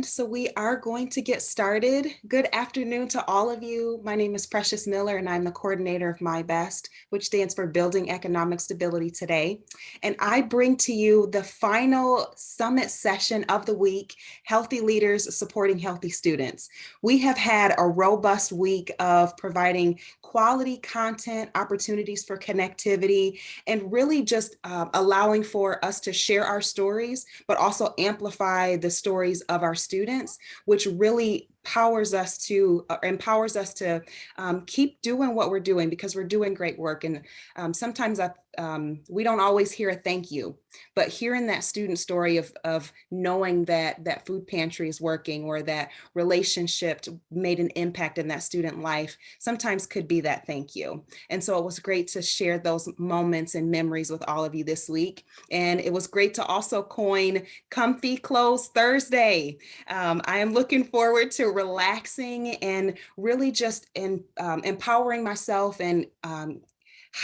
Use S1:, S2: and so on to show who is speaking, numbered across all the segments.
S1: So we are going to get started. Good afternoon to all of you. My name is Precious Miller and I'm the coordinator of My Best, which stands for Building Economic Stability Today. And I bring to you the final summit session of the week, Healthy Leaders Supporting Healthy Students. We have had a robust week of providing quality content, opportunities for connectivity, and really just allowing for us to share our stories, but also amplify the stories of our students, which really empowers us to keep doing what we're doing because we're doing great work. And sometimes we don't always hear a thank you, but hearing that student story of knowing that food pantry is working or that relationship made an impact in that student life sometimes could be that thank you. And so it was great to share those moments and memories with all of you this week. And it was great to also coin Comfy Clothes Thursday. I am looking forward to relaxing and really just empowering myself and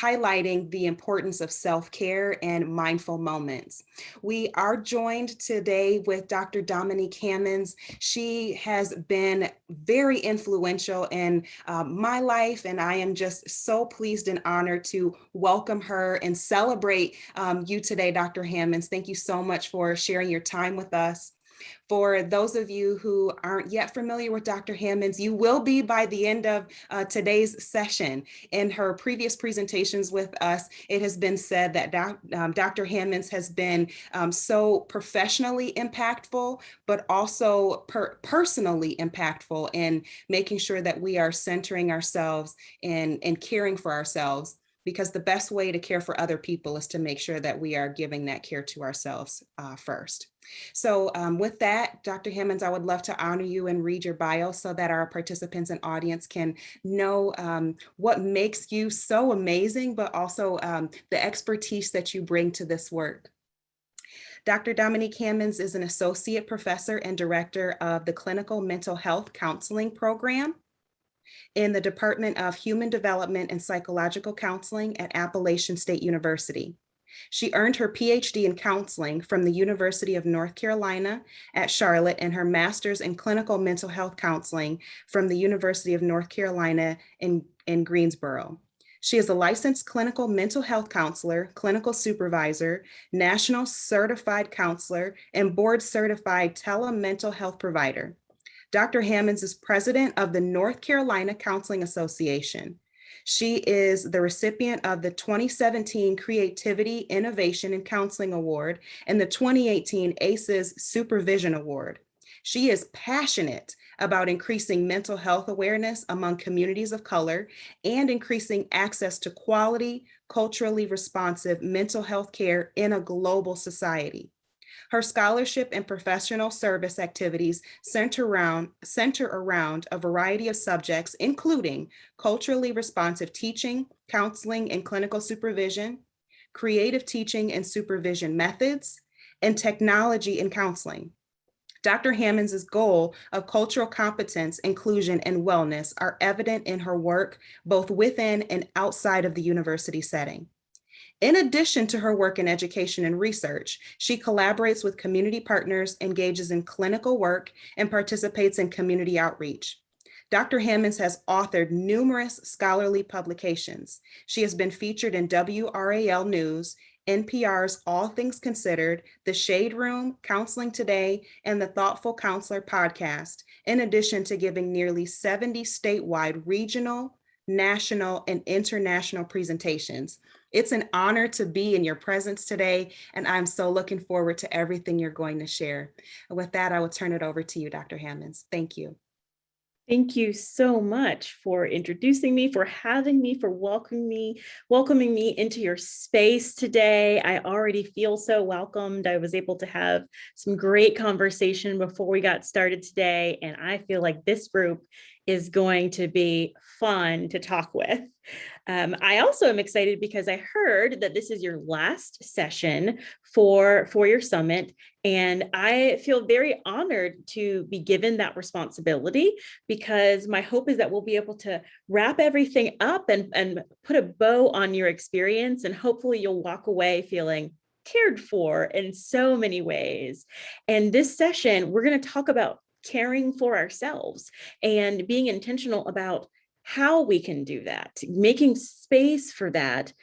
S1: highlighting the importance of self-care and mindful moments. We are joined today with Dr. Dominique Hammonds. She has been very influential in my life, and I am just so pleased and honored to welcome her and celebrate you today, Dr. Hammonds. Thank you so much for sharing your time with us. For those of you who aren't yet familiar with Dr. Hammonds, you will be by the end of today's session. In her previous presentations with us, it has been said that Dr. Hammonds has been so professionally impactful, but also personally impactful in making sure that we are centering ourselves and caring for ourselves, because the best way to care for other people is to make sure that we are giving that care to ourselves first. So with that, Dr. Hammonds, I would love to honor you and read your bio so that our participants and audience can know what makes you so amazing, but also the expertise that you bring to this work. Dr. Dominique Hammonds is an associate professor and director of the Clinical Mental Health Counseling Program in the Department of Human Development and Psychological Counseling at Appalachian State University. She earned her PhD in counseling from the University of North Carolina at Charlotte and her master's in clinical mental health counseling from the University of North Carolina in Greensboro. She is a licensed clinical mental health counselor, clinical supervisor, national certified counselor, and board certified telemental health provider. Dr. Hammonds is president of the North Carolina Counseling Association. She is the recipient of the 2017 Creativity, Innovation, and Counseling Award and the 2018 ACES Supervision Award. She is passionate about increasing mental health awareness among communities of color and increasing access to quality, culturally responsive mental health care in a global society. Her scholarship and professional service activities center around a variety of subjects, including culturally responsive teaching, counseling and clinical supervision, creative teaching and supervision methods, and technology in counseling. Dr. Hammonds' goal of cultural competence, inclusion, and wellness are evident in her work, both within and outside of the university setting. In addition to her work in education and research, she collaborates with community partners, engages in clinical work, and participates in community outreach. Dr. Hammonds has authored numerous scholarly publications. She has been featured in WRAL News, NPR's All Things Considered, The Shade Room, Counseling Today, and the Thoughtful Counselor podcast, in addition to giving nearly 70 statewide, regional, national, and international presentations. It's an honor to be in your presence today, and I'm so looking forward to everything you're going to share. With that, I will turn it over to you, Dr. Hammonds. Thank you.
S2: Thank you so much for introducing me, for having me, for welcoming me into your space today. I already feel so welcomed. I was able to have some great conversation before we got started today, and I feel like this group is going to be fun to talk with. I also am excited because I heard that this is your last session for your summit, and I feel very honored to be given that responsibility, because my hope is that we'll be able to wrap everything up and put a bow on your experience, and hopefully you'll walk away feeling cared for in so many ways. And this session, we're going to talk about caring for ourselves and being intentional about how we can do that, making space for that.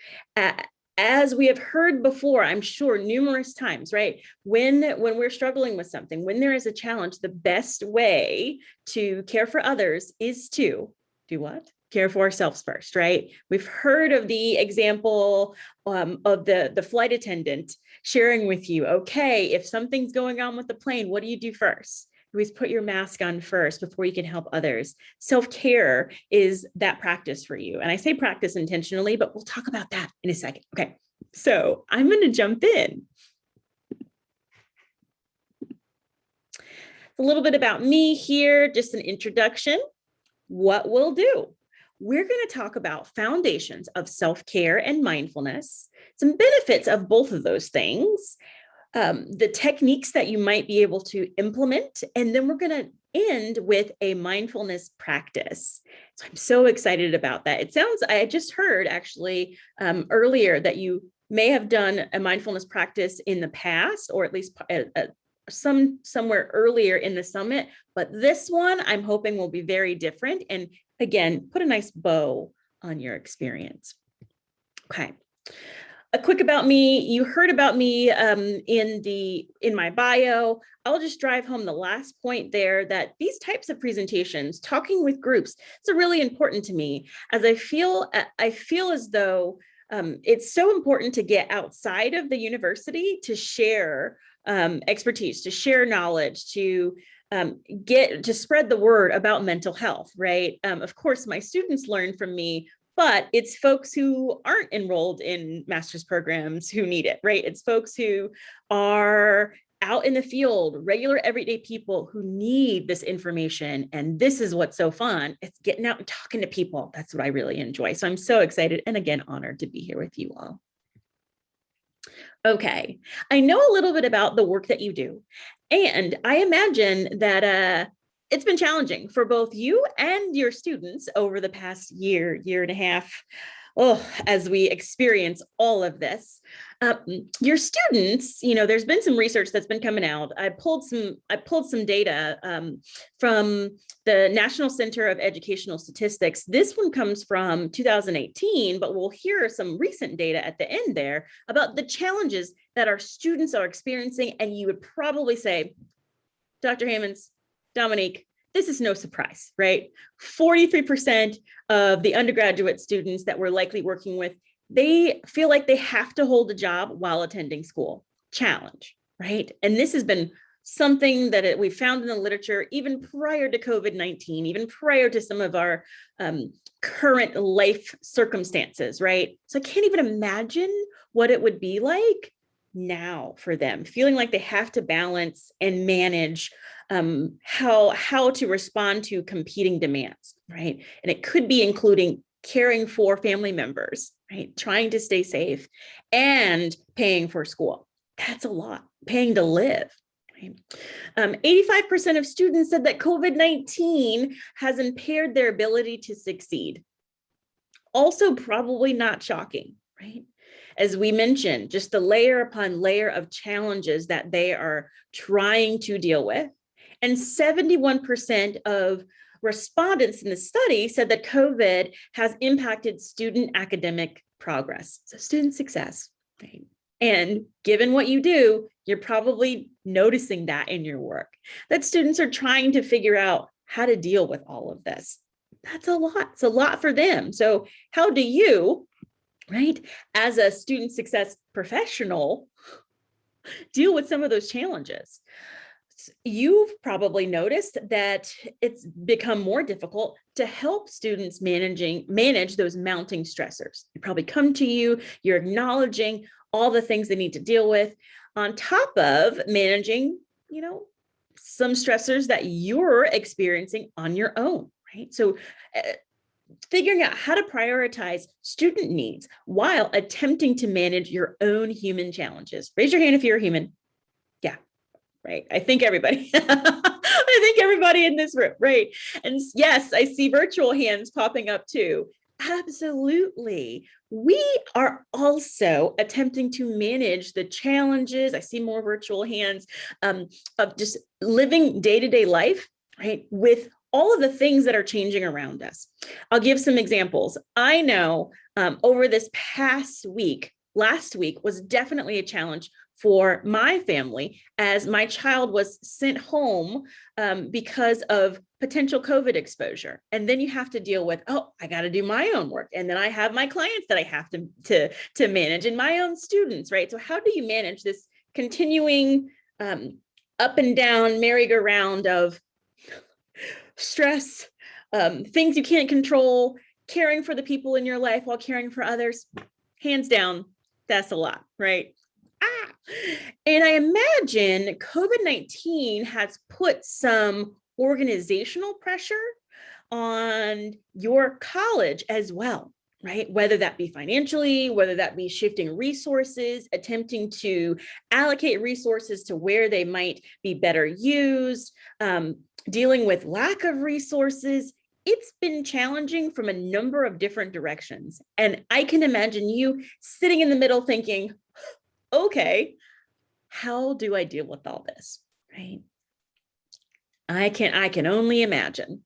S2: As we have heard before, I'm sure numerous times, right? When we're struggling with something, when there is a challenge, the best way to care for others is to do what? Care for ourselves first, right? We've heard of the example of the flight attendant sharing with you, okay, if something's going on with the plane, what do you do first? You always put your mask on first before you can help others. Self-care is that practice for you. And I say practice intentionally, but we'll talk about that in a second. Okay, so I'm going to jump in. A little bit about me here, just an introduction. What we'll do. We're going to talk about foundations of self-care and mindfulness, some benefits of both of those things, the techniques that you might be able to implement, and then we're going to end with a mindfulness practice. So I'm so excited about that. It sounds, I just heard actually earlier that you may have done a mindfulness practice in the past, or at least somewhere earlier in the summit, but this one I'm hoping will be very different. And again, put a nice bow on your experience. Okay. A quick about me. You heard about me in my bio. I'll just drive home the last point there, that these types of presentations, talking with groups, it's really important to me, as I feel as though it's so important to get outside of the university to share expertise, to share knowledge, to spread the word about mental health, right? Of course, my students learn from me, but it's folks who aren't enrolled in master's programs who need it, right? It's folks who are out in the field, regular everyday people who need this information. And this is what's so fun. It's getting out and talking to people. That's what I really enjoy. So I'm so excited and again, honored to be here with you all. Okay, I know a little bit about the work that you do, and I imagine that it's been challenging for both you and your students over the past year and a half, as we experience all of this. Your students, there's been some research that's been coming out. I pulled some data from the National Center of Educational Statistics. This one comes from 2018, but we'll hear some recent data at the end there about the challenges that our students are experiencing. And you would probably say, Dr. Hammonds, Dominique, this is no surprise, right? 43% of the undergraduate students that we're likely working with, they feel like they have to hold a job while attending school. Challenge, right? And this has been something that we found in the literature even prior to COVID-19, even prior to some of our current life circumstances, right? So I can't even imagine what it would be like now for them, feeling like they have to balance and manage how to respond to competing demands, right? And it could be including caring for family members, right? Trying to stay safe and paying for school. That's a lot, paying to live. 85% of students said that COVID-19 has impaired their ability to succeed. Also, probably not shocking, right? As we mentioned, just the layer upon layer of challenges that they are trying to deal with. And 71% of respondents in the study said that COVID has impacted student academic progress, so student success, right? And given what you do, you're probably noticing that in your work, that students are trying to figure out how to deal with all of this. That's a lot. It's a lot for them. So how do you, right, as a student success professional, deal with some of those challenges? You've probably noticed that it's become more difficult to help students manage those mounting stressors. They probably come to you, you're acknowledging all the things they need to deal with, on top of managing, some stressors that you're experiencing on your own, right? So figuring out how to prioritize student needs while attempting to manage your own human challenges. Raise your hand if you're a human. Yeah, right. I think everybody, I think everybody in this room, right? And yes, I see virtual hands popping up too. Absolutely. We are also attempting to manage the challenges. I see more virtual hands, of just living day-to-day life, right? With all of the things that are changing around us. I'll give some examples. I know over this past week, last week was definitely a challenge for my family as my child was sent home because of potential COVID exposure. And then you have to deal with, oh, I got to do my own work. And then I have my clients that I have to manage and my own students, right? So how do you manage this continuing up and down merry-go-round of stress, things you can't control, caring for the people in your life while caring for others? Hands down, that's a lot, right? And I imagine COVID-19 has put some organizational pressure on your college as well, right? Whether that be financially, whether that be shifting resources, attempting to allocate resources to where they might be better used, dealing with lack of resources. It's been challenging from a number of different directions. And I can imagine you sitting in the middle thinking, okay, how do I deal with all this, right? I can only imagine.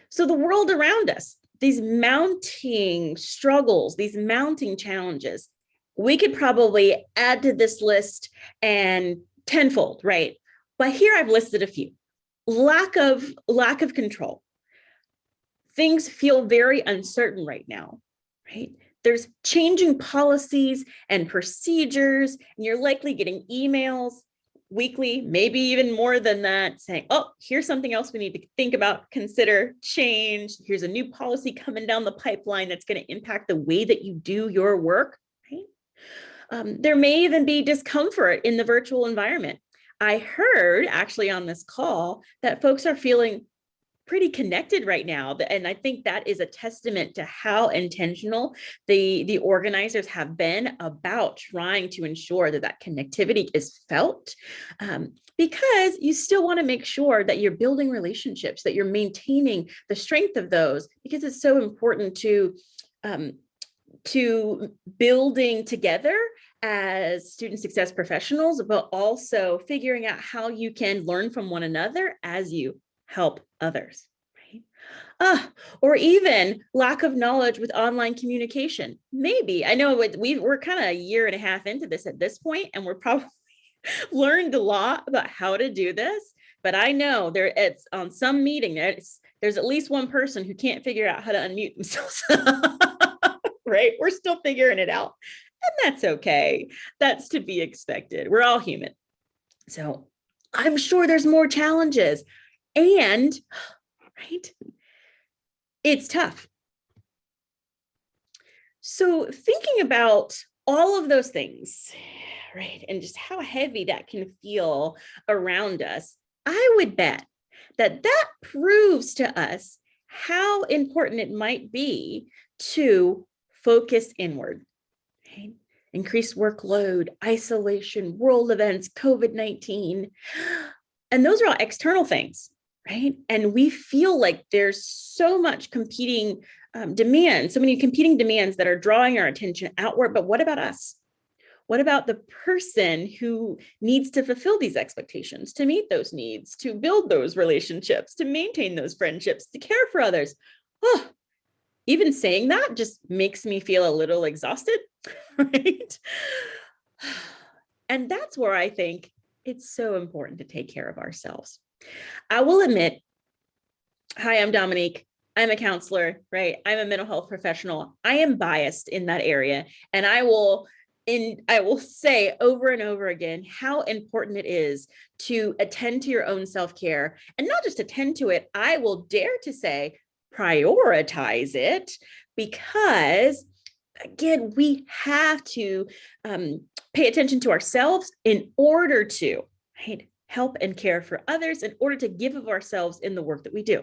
S2: So the world around us, these mounting struggles, these mounting challenges, we could probably add to this list and tenfold, right? But here I've listed a few. Lack of control. Things feel very uncertain right now, right? There's changing policies and procedures, and you're likely getting emails weekly, maybe even more than that, saying, oh, here's something else we need to think about, consider, change. Here's a new policy coming down the pipeline that's going to impact the way that you do your work, right? There may even be discomfort in the virtual environment. I heard actually on this call that folks are feeling pretty connected right now. And I think that is a testament to how intentional the organizers have been about trying to ensure that that connectivity is felt, because you still want to make sure that you're building relationships, that you're maintaining the strength of those, because it's so important to building together as student success professionals, but also figuring out how you can learn from one another as you help others, right? Or even lack of knowledge with online communication. Maybe, I know we're kind of a year and a half into this at this point, and we're probably learned a lot about how to do this, but I know it's on some meeting, there's at least one person who can't figure out how to unmute themselves, right? We're still figuring it out, and that's okay. That's to be expected. We're all human. So I'm sure there's more challenges. And, right, it's tough. So thinking about all of those things, right, and just how heavy that can feel around us, I would bet that proves to us how important it might be to focus inward, right? Increased workload, isolation, world events, COVID-19, and those are all external things, right? And we feel like there's so much competing demands, so many competing demands that are drawing our attention outward. But what about us? What about the person who needs to fulfill these expectations, to meet those needs, to build those relationships, to maintain those friendships, to care for others? Oh, even saying that just makes me feel a little exhausted, right? And that's where I think it's so important to take care of ourselves. I will admit, hi, I'm Dominique. I'm a counselor, right? I'm a mental health professional. I am biased in that area. And I will say over and over again how important it is to attend to your own self-care, and not just attend to it. I will dare to say prioritize it, because again, we have to pay attention to ourselves in order to, right, help and care for others, in order to give of ourselves in the work that we do.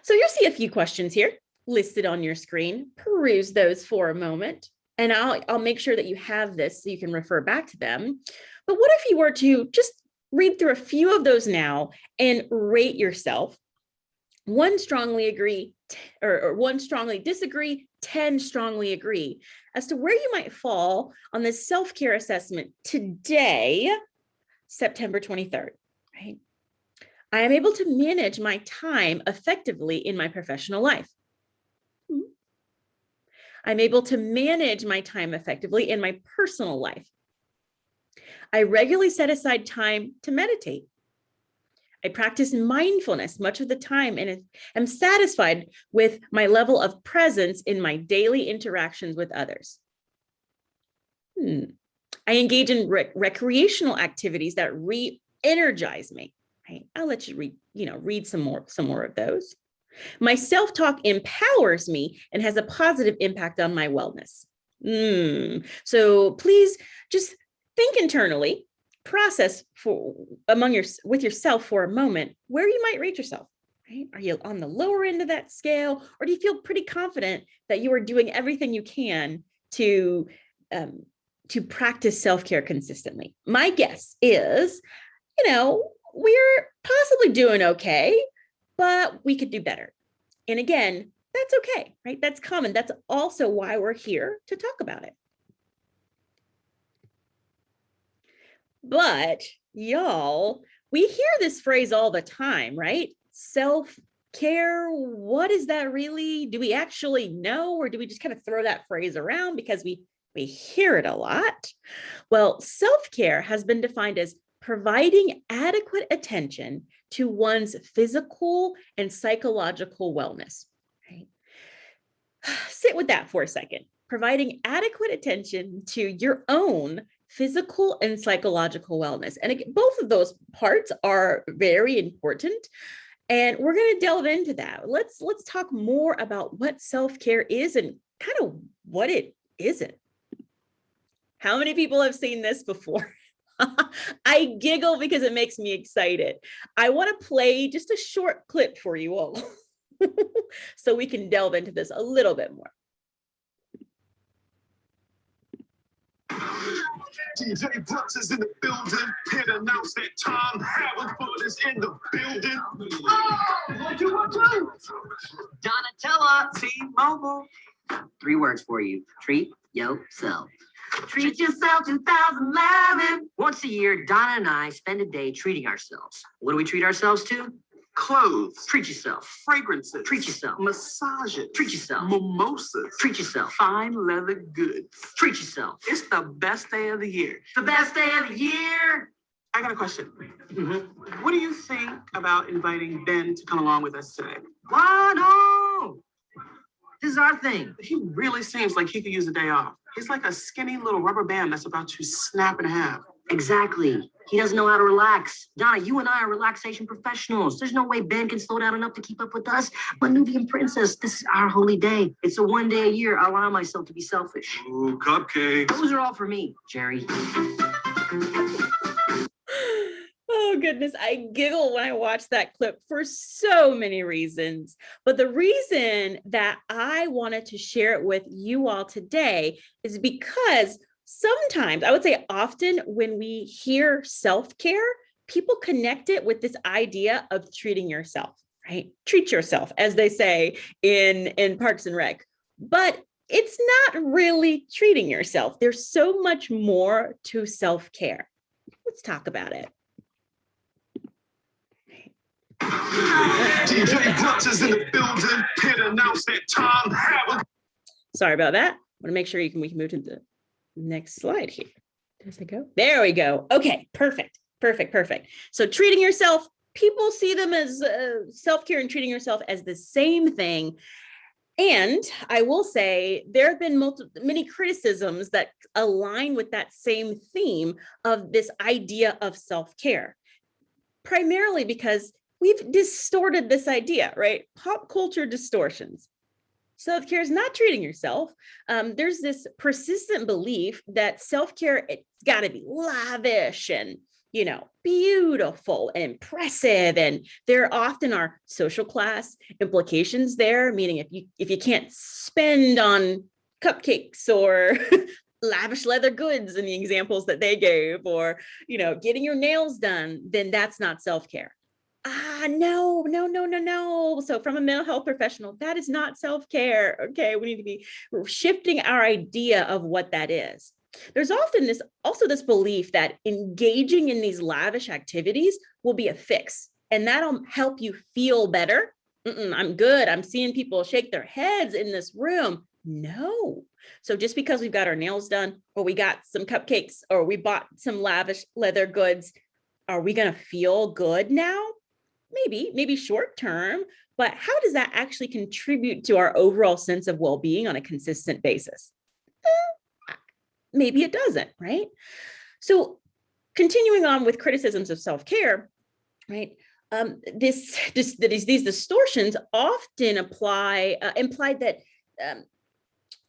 S2: So you'll see a few questions here listed on your screen. Peruse those for a moment, and I'll make sure that you have this so you can refer back to them. But what if you were to just read through a few of those now and rate yourself? One, strongly agree, or 1 strongly disagree, 10 strongly agree as to where you might fall on this self-care assessment today, September 23rd, right? I am able to manage my time effectively in my professional life. I'm able to manage my time effectively in my personal life. I regularly set aside time to meditate. I practice mindfulness much of the time and am satisfied with my level of presence in my daily interactions with others. I engage in recreational activities that re-energize me. Right? I'll let you read some more of those. My self-talk empowers me and has a positive impact on my wellness. So please just think internally, process with yourself for a moment where you might rate yourself. Right? Are you on the lower end of that scale, or do you feel pretty confident that you are doing everything you can to practice self-care consistently? My guess is, we're possibly doing okay, but we could do better. And again, that's okay, right? That's common. That's also why we're here to talk about it. But y'all, we hear this phrase all the time, right? Self-care, what is that really? Do we actually know, or do we just kind of throw that phrase around because we hear it a lot? Well, self-care has been defined as providing adequate attention to one's physical and psychological wellness. Right? Sit with that for a second. Providing adequate attention to your own physical and psychological wellness. And again, both of those parts are very important. And we're going to delve into that. Let's talk more about what self-care is and kind of what it isn't. How many people have seen this before? I giggle because it makes me excited. I want to play just a short clip for you all so we can delve into this a little bit more.
S3: DJ Brooks is in the building. Here to announce that Tom Haverford is in the building. What you do?
S4: Donatella, T-Mobile. 3 words for you. Treat yourself. Treat yourself 2011. Once a year, Donna and I spend a day treating ourselves. What do we treat ourselves to?
S3: Clothes.
S4: Treat yourself.
S3: Fragrances.
S4: Treat yourself.
S3: Massages.
S4: Treat yourself.
S3: Mimosas.
S4: Treat yourself.
S3: Fine leather goods.
S4: Treat yourself.
S3: It's the best day of the year.
S4: The best day of the year.
S3: I got a question. What do you think about inviting Ben to come along with us today?
S4: Why no? This is our thing.
S3: He really seems like he could use a day off. He's like a skinny little rubber band that's about to snap in half.
S4: Exactly. He doesn't know how to relax. Donna, you and I are relaxation professionals. There's no way Ben can slow down enough to keep up with us. But Nubian Princess, this is our holy day. It's a 1 day a year. I allow myself to be selfish.
S3: Ooh, cupcakes.
S4: Those are all for me, Jerry.
S2: Oh goodness, I giggle when I watch that clip for so many reasons. But the reason that I wanted to share it with you all today is because sometimes, I would say often, when we hear self-care, people connect it with this idea of treating yourself, right? Treat yourself, as they say in Parks and Rec. But it's not really treating yourself. There's so much more to self-care. Let's talk about it.
S3: DJ Brooks is in the building. Here to announce that Tom Haverford.
S2: Sorry about that. I want to make sure we can move to the next slide here. Does it go? There we go. Okay, perfect. So treating yourself, people see them as self-care and treating yourself as the same thing. And I will say there have been many criticisms that align with that same theme of this idea of self-care, primarily because we've distorted this idea, right? Pop culture distortions. Self-care is not treating yourself. There's this persistent belief that self-care, it's got to be lavish and, beautiful and impressive. And there often are social class implications there, meaning if you can't spend on cupcakes or lavish leather goods in the examples that they gave, or, getting your nails done, then that's not self-care. no, no, no, no, no. So from a mental health professional, that is not self-care. Okay, we need to be shifting our idea of what that is. There's often this belief that engaging in these lavish activities will be a fix, and that'll help you feel better. I'm good. I'm seeing people shake their heads in this room. No. So just because we've got our nails done, or we got some cupcakes, or we bought some lavish leather goods, are we going to feel good now? Maybe short term, but how does that actually contribute to our overall sense of well-being on a consistent basis? Maybe it doesn't, right? So continuing on with criticisms of self-care, right? These distortions often imply that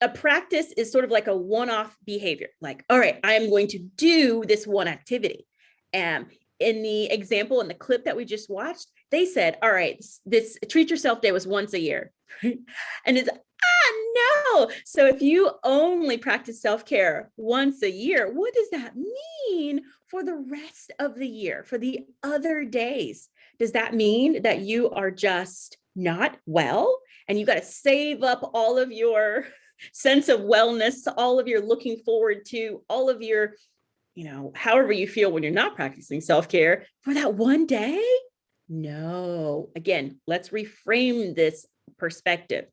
S2: a practice is sort of like a one-off behavior. Like, all right, I am going to do this one activity. In the example, in the clip that we just watched, they said, all right, this treat yourself day was once a year. And it's, no. So if you only practice self-care once a year, what does that mean for the rest of the year, for the other days? Does that mean that you are just not well and you got to save up all of your sense of wellness, all of your looking forward to, all of your, however you feel when you're not practicing self-care for that one day? No. Again, let's reframe this perspective.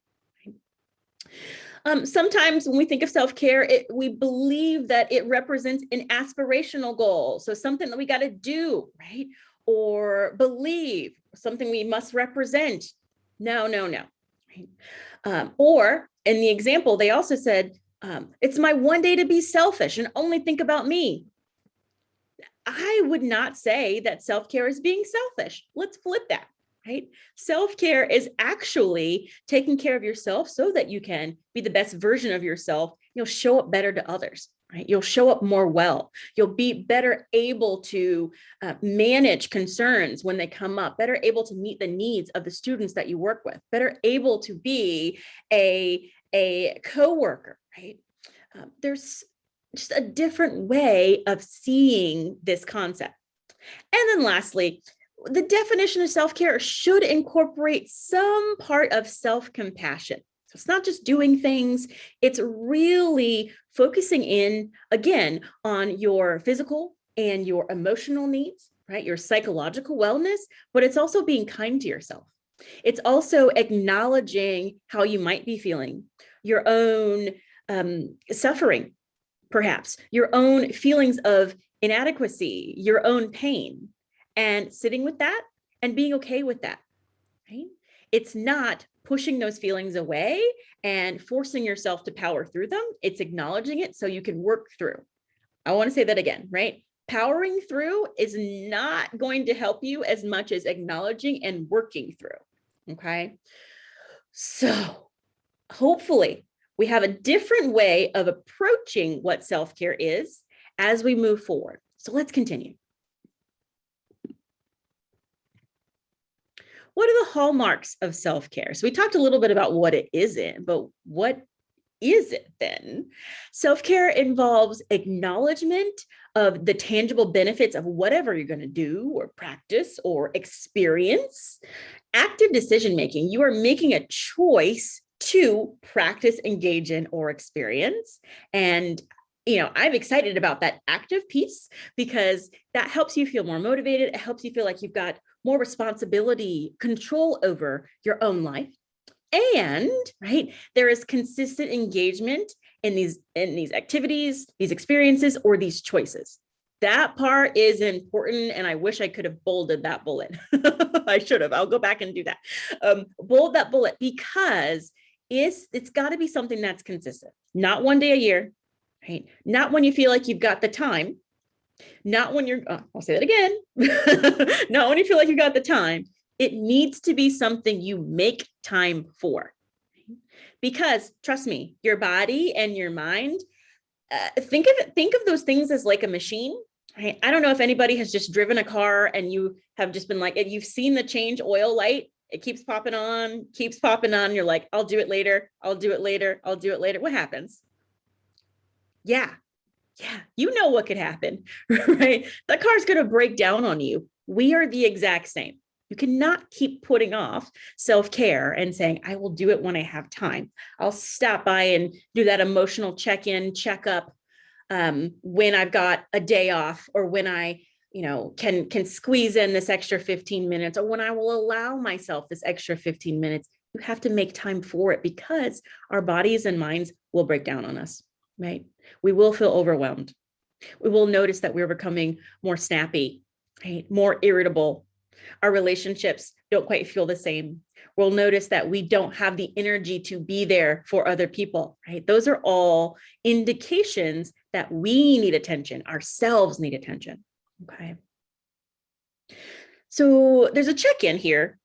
S2: Sometimes when we think of self-care, we believe that it represents an aspirational goal. So something that we got to do, right? Or believe, something we must represent. No. Right? Or in the example, they also said, it's my one day to be selfish and only think about me. I would not say that self-care is being selfish. Let's flip that, right? Self-care is actually taking care of yourself so that you can be the best version of yourself. You'll show up better to others, right? You'll show up more well. You'll be better able to manage concerns when they come up, better able to meet the needs of the students that you work with, better able to be a coworker, right? There's just a different way of seeing this concept. And then lastly, the definition of self-care should incorporate some part of self-compassion. So it's not just doing things, it's really focusing in, again, on your physical and your emotional needs, right? Your psychological wellness, but it's also being kind to yourself. It's also acknowledging how you might be feeling, your own suffering, perhaps, your own feelings of inadequacy, your own pain, and sitting with that and being okay with that, right? It's not pushing those feelings away and forcing yourself to power through them. It's acknowledging it so you can work through. I want to say that again, right? Powering through is not going to help you as much as acknowledging and working through, okay? So hopefully we have a different way of approaching what self-care is as we move forward. So let's continue. What are the hallmarks of self-care? So we talked a little bit about what it isn't, but what is it then? Self-care involves acknowledgement of the tangible benefits of whatever you're going to do or practice or experience. Active decision-making, you are making a choice to practice, engage in, or experience. And I'm excited about that active piece because that helps you feel more motivated. It helps you feel like you've got more responsibility, control over your own life. And right, there is consistent engagement in these activities, these experiences, or these choices. That part is important, and I wish I could have bolded that bullet. I should have. I'll go back and do that. Bold that bullet because it's got to be something that's consistent. Not one day a year, right? Not when you feel like you've got the time. Not when I'll say that again. Not when you feel like you've got the time. It needs to be something you make time for. Because trust me, your body and your mind, think of those things as like a machine. Right? I don't know if anybody has just driven a car and you have just been like, you've seen the change oil light. It keeps popping on. You're like, I'll do it later. I'll do it later. What happens? Yeah, you know what could happen, right? The car's going to break down on you. We are the exact same. You cannot keep putting off self-care and saying, I will do it when I have time. I'll stop by and do that emotional check-in, check-up when I've got a day off, or when I, can squeeze in this extra 15 minutes, or when I will allow myself this extra 15 minutes. You have to make time for it, because our bodies and minds will break down on us, right? We will feel overwhelmed. We will notice that we're becoming more snappy, right? More irritable. Our relationships don't quite feel the same. We'll notice that we don't have the energy to be there for other people, right? Those are all indications that we need attention, ourselves need attention, okay? So there's a check-in here.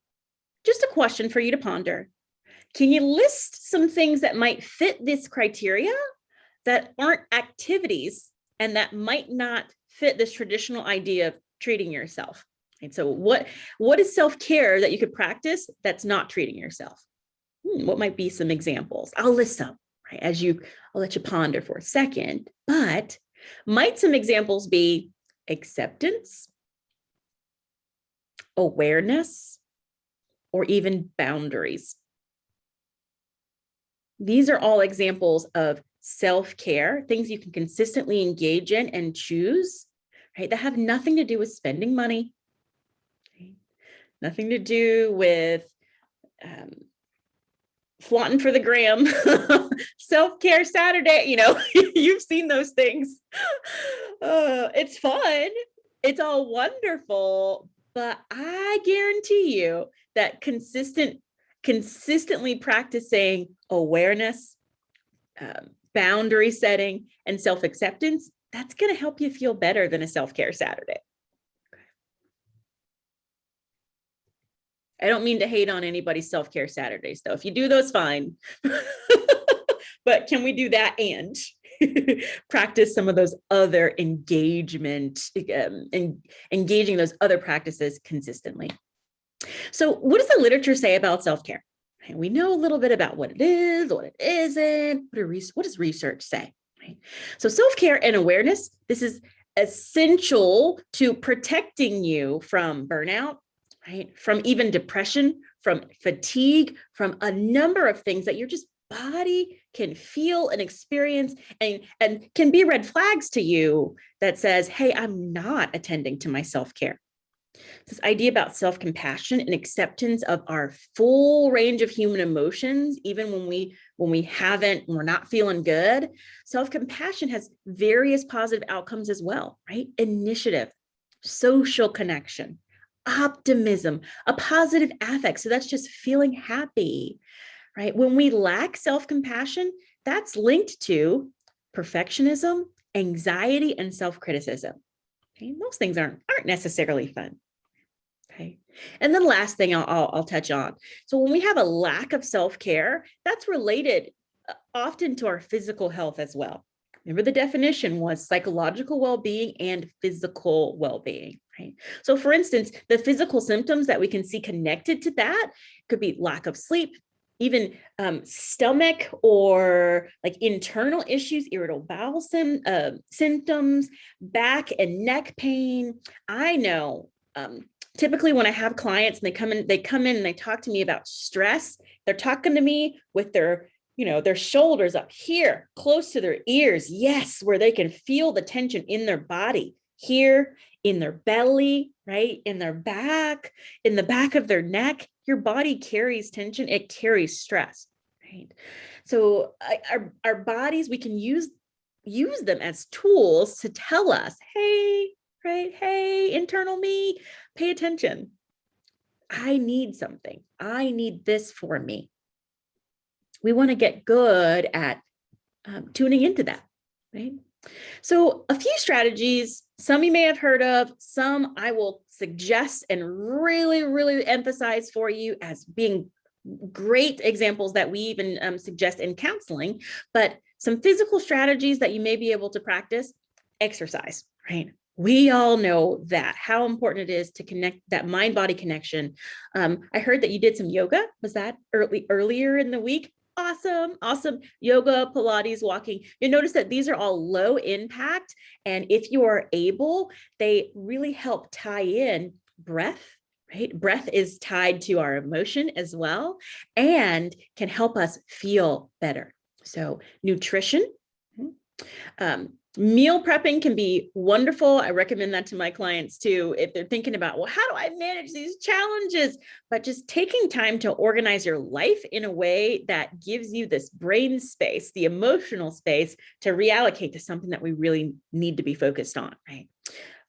S2: Just a question for you to ponder. Can you list some things that might fit this criteria that aren't activities and that might not fit this traditional idea of treating yourself? And so what is self-care that you could practice that's not treating yourself? What might be some examples? I'll list some, right? I'll let you ponder for a second, but might some examples be acceptance, awareness, or even boundaries? These are all examples of self-care, things you can consistently engage in and choose, right? That have nothing to do with spending money, right? Nothing to do with flaunting for the gram, self-care Saturday, you've seen those things. It's fun. It's all wonderful, but I guarantee you that consistently practicing awareness, boundary setting, and self-acceptance, that's going to help you feel better than a self-care Saturday. I don't mean to hate on anybody's self-care Saturdays, though. If you do those, fine. But can we do that and practice some of those other engaging those other practices consistently? So what does the literature say about self-care? We know a little bit about what it is, what it isn't. What does research say? Right? So self-care and awareness, this is essential to protecting you from burnout, right? From even depression, from fatigue, from a number of things that your just body can feel and experience, and can be red flags to you that says, hey, I'm not attending to my self-care. This idea about self-compassion and acceptance of our full range of human emotions, even when we're not feeling good. Self-compassion has various positive outcomes as well, right? Initiative, social connection, optimism, a positive affect. So that's just feeling happy, right? When we lack self-compassion, that's linked to perfectionism, anxiety, and self-criticism. Okay? Those things aren't necessarily fun. Okay. And then last thing I'll touch on. So when we have a lack of self-care, that's related often to our physical health as well. Remember, the definition was psychological well-being and physical well-being, right? So for instance, the physical symptoms that we can see connected to that could be lack of sleep, even stomach or like internal issues, irritable bowel symptoms, back and neck pain. I know typically when I have clients and they come in and they talk to me about stress, they're talking to me with their shoulders up here, close to their ears. Yes, where they can feel the tension in their body, here in their belly, right? In their back, in the back of their neck. Your body carries tension, it carries stress, right? So our bodies, we can use them as tools to tell us, hey, right? Hey, internal me, pay attention. I need something. I need this for me. We want to get good at tuning into that, right? So a few strategies, some you may have heard of, some I will suggest and really, really emphasize for you as being great examples that we even suggest in counseling, but some physical strategies that you may be able to practice. Exercise, right? We all know that, how important it is to connect, that mind-body connection. I heard that you did some yoga. Was that earlier in the week? Awesome. Yoga, Pilates, walking. You'll notice that these are all low impact. And if you are able, they really help tie in breath, right? Breath is tied to our emotion as well and can help us feel better. So nutrition, meal prepping can be wonderful. I recommend that to my clients too, if they're thinking about, well, how do I manage these challenges? But just taking time to organize your life in a way that gives you this brain space, the emotional space to reallocate to something that we really need to be focused on, right?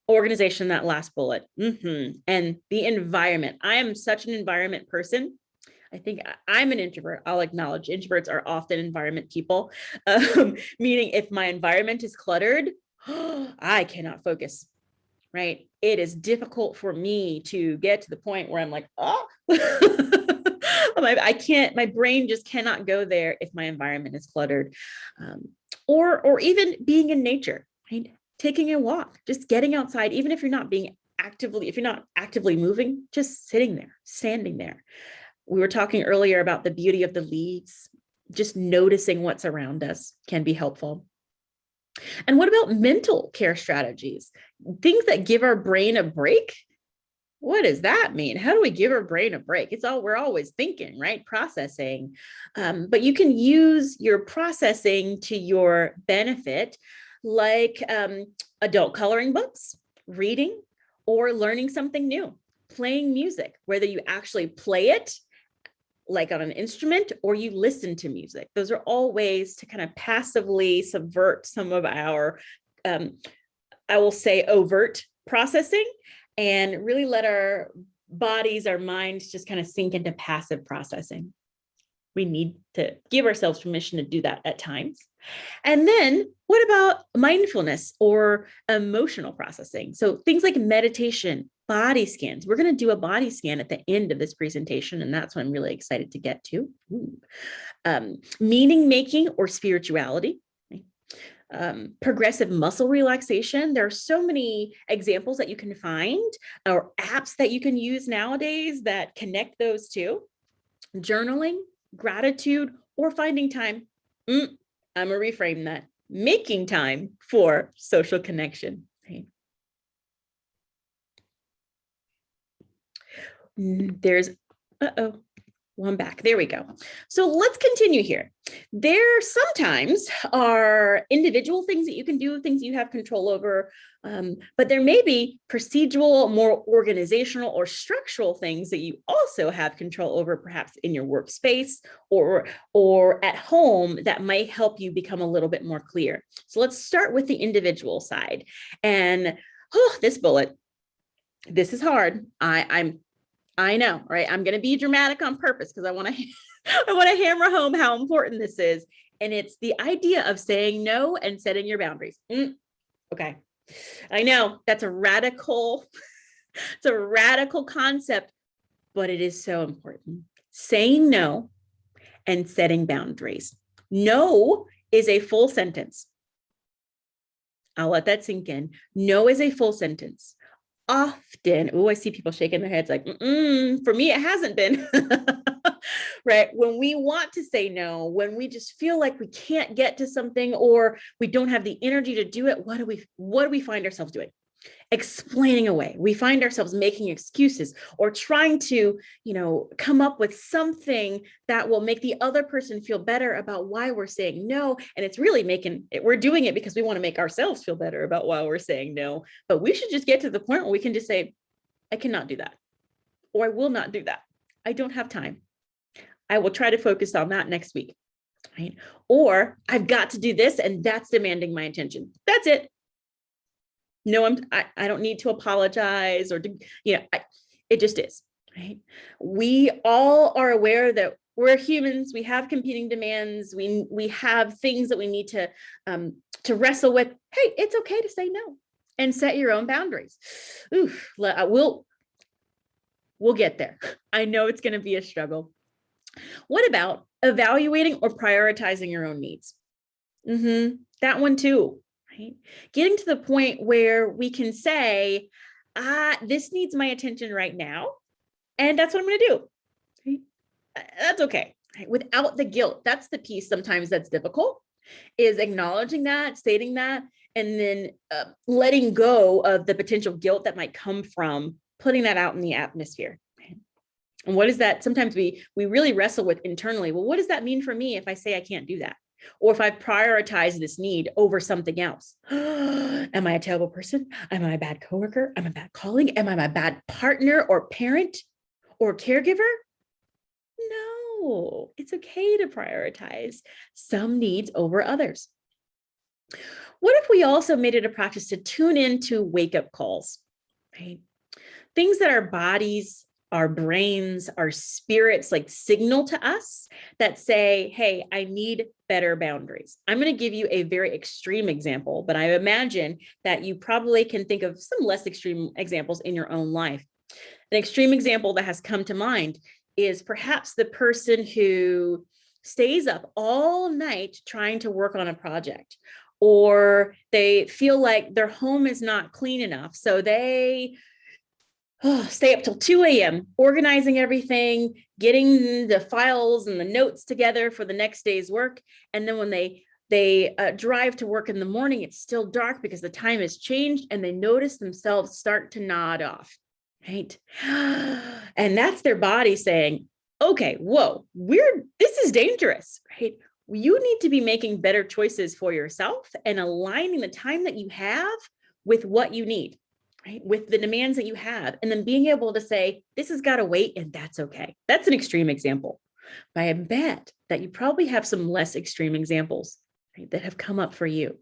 S2: Organization, that last bullet, and the environment. I am such an environment person. I think I'm an introvert. I'll acknowledge introverts are often environment people, meaning if my environment is cluttered, I cannot focus, right? It is difficult for me to get to the point where I'm like, oh, I can't, my brain just cannot go there if my environment is cluttered. Or even being in nature, right? Taking a walk, just getting outside, even if you're not actively moving, just sitting there, standing there. We were talking earlier about the beauty of the leaves. Just noticing what's around us can be helpful. And what about mental care strategies? Things that give our brain a break? What does that mean? How do we give our brain a break? We're always thinking, right? Processing. But you can use your processing to your benefit, like adult coloring books, reading, or learning something new, playing music, whether you actually play it like on an instrument or you listen to music. Those are all ways to kind of passively subvert some of our, I will say, overt processing and really let our bodies, our minds just kind of sink into passive processing. We need to give ourselves permission to do that at times. And then what about mindfulness or emotional processing? So things like meditation, body scans. We're going to do a body scan at the end of this presentation, and that's what I'm really excited to get to. Meaning making or spirituality. Progressive muscle relaxation. There are so many examples that you can find or apps that you can use nowadays that connect those two. Journaling, gratitude, or finding time. I'm going to reframe that. Making time for social connection. Right? There's, one back. There we go. So let's continue here. There sometimes are individual things that you can do, things you have control over, but there may be procedural, more organizational or structural things that you also have control over, perhaps in your workspace or at home, that might help you become a little bit more clear. So let's start with the individual side. And this bullet, this is hard. I know, right? I'm going to be dramatic on purpose because I want to hammer home how important this is. And it's the idea of saying no and setting your boundaries. Okay. I know that's it's a radical concept, but it is so important. Saying no and setting boundaries. No is a full sentence. I'll let that sink in. No is a full sentence. Often, I see people shaking their heads like, for me, it hasn't been, right? When we want to say no, when we just feel like we can't get to something or we don't have the energy to do it, what do we find ourselves doing? Explaining away. We find ourselves making excuses or trying to, come up with something that will make the other person feel better about why we're saying no. And it's really we're doing it because we want to make ourselves feel better about why we're saying no. But we should just get to the point where we can just say, I cannot do that, or I will not do that. I don't have time. I will try to focus on that next week. Right? Or I've got to do this and that's demanding my attention. That's it. No, I don't need to apologize it just is, right? We all are aware that we're humans. We have competing demands. We have things that we need to wrestle with. Hey, it's okay to say no and set your own boundaries. We'll get there. I know it's going to be a struggle. What about evaluating or prioritizing your own needs? That one too. Right? Getting to the point where we can say, this needs my attention right now, and that's what I'm going to do. Right? That's okay. Right? Without the guilt. That's the piece sometimes that's difficult, is acknowledging that, stating that, and then letting go of the potential guilt that might come from putting that out in the atmosphere. And what is that? Sometimes we really wrestle with internally. Well, what does that mean for me if I say I can't do that? Or if I prioritize this need over something else? Am I a terrible person? Am I a bad coworker? Am I a bad colleague? Am I a bad partner or parent or caregiver? No, it's okay to prioritize some needs over others. What if we also made it a practice to tune into wake-up calls, right? Things that our bodies, our brains, our spirits like signal to us that say, hey, I need better boundaries. I'm going to give you a very extreme example, but I imagine that you probably can think of some less extreme examples in your own life. An extreme example that has come to mind is perhaps the person who stays up all night trying to work on a project, or they feel like their home is not clean enough, so they stay up till 2 a.m. organizing everything, getting the files and the notes together for the next day's work. And then when they drive to work in the morning, it's still dark because the time has changed, and they notice themselves start to nod off, right? And that's their body saying, okay, whoa, this is dangerous, right? You need to be making better choices for yourself and aligning the time that you have with what you need, right? With the demands that you have, and then being able to say, this has got to wait, and that's okay. That's an extreme example. But I bet that you probably have some less extreme examples, right, that have come up for you,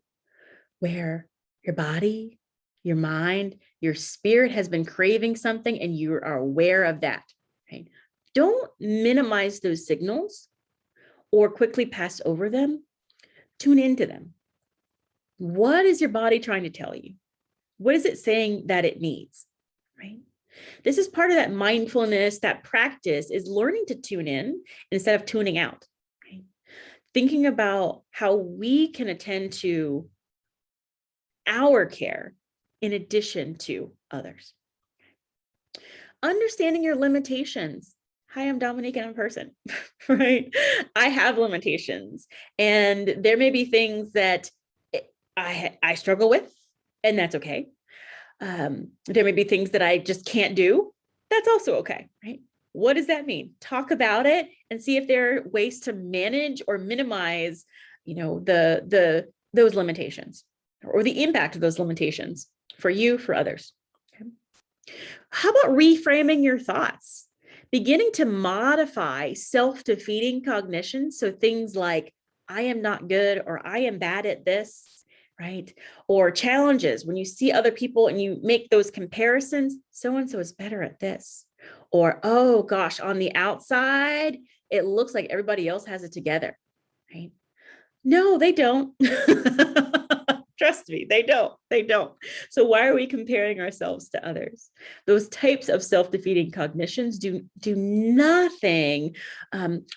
S2: where your body, your mind, your spirit has been craving something, and you are aware of that, right? Don't minimize those signals or quickly pass over them. Tune into them. What is your body trying to tell you? What is it saying that it needs, right? This is part of that mindfulness, that practice is learning to tune in instead of tuning out, right? Thinking about how we can attend to our care in addition to others. Understanding your limitations. Hi, I'm Dominique and I'm a person, right? I have limitations, and there may be things that I struggle with, and that's okay. There may be things that I just can't do. That's also okay, right? What does that mean? Talk about it and see if there are ways to manage or minimize, those limitations or the impact of those limitations for you, for others. Okay. How about reframing your thoughts? Beginning to modify self-defeating cognition. So things like, I am not good, or I am bad at this, right? Or challenges, when you see other people and you make those comparisons, so-and-so is better at this. Or, oh gosh, on the outside, it looks like everybody else has it together, right? No, they don't. Trust me, they don't. So why are we comparing ourselves to others? Those types of self-defeating cognitions do nothing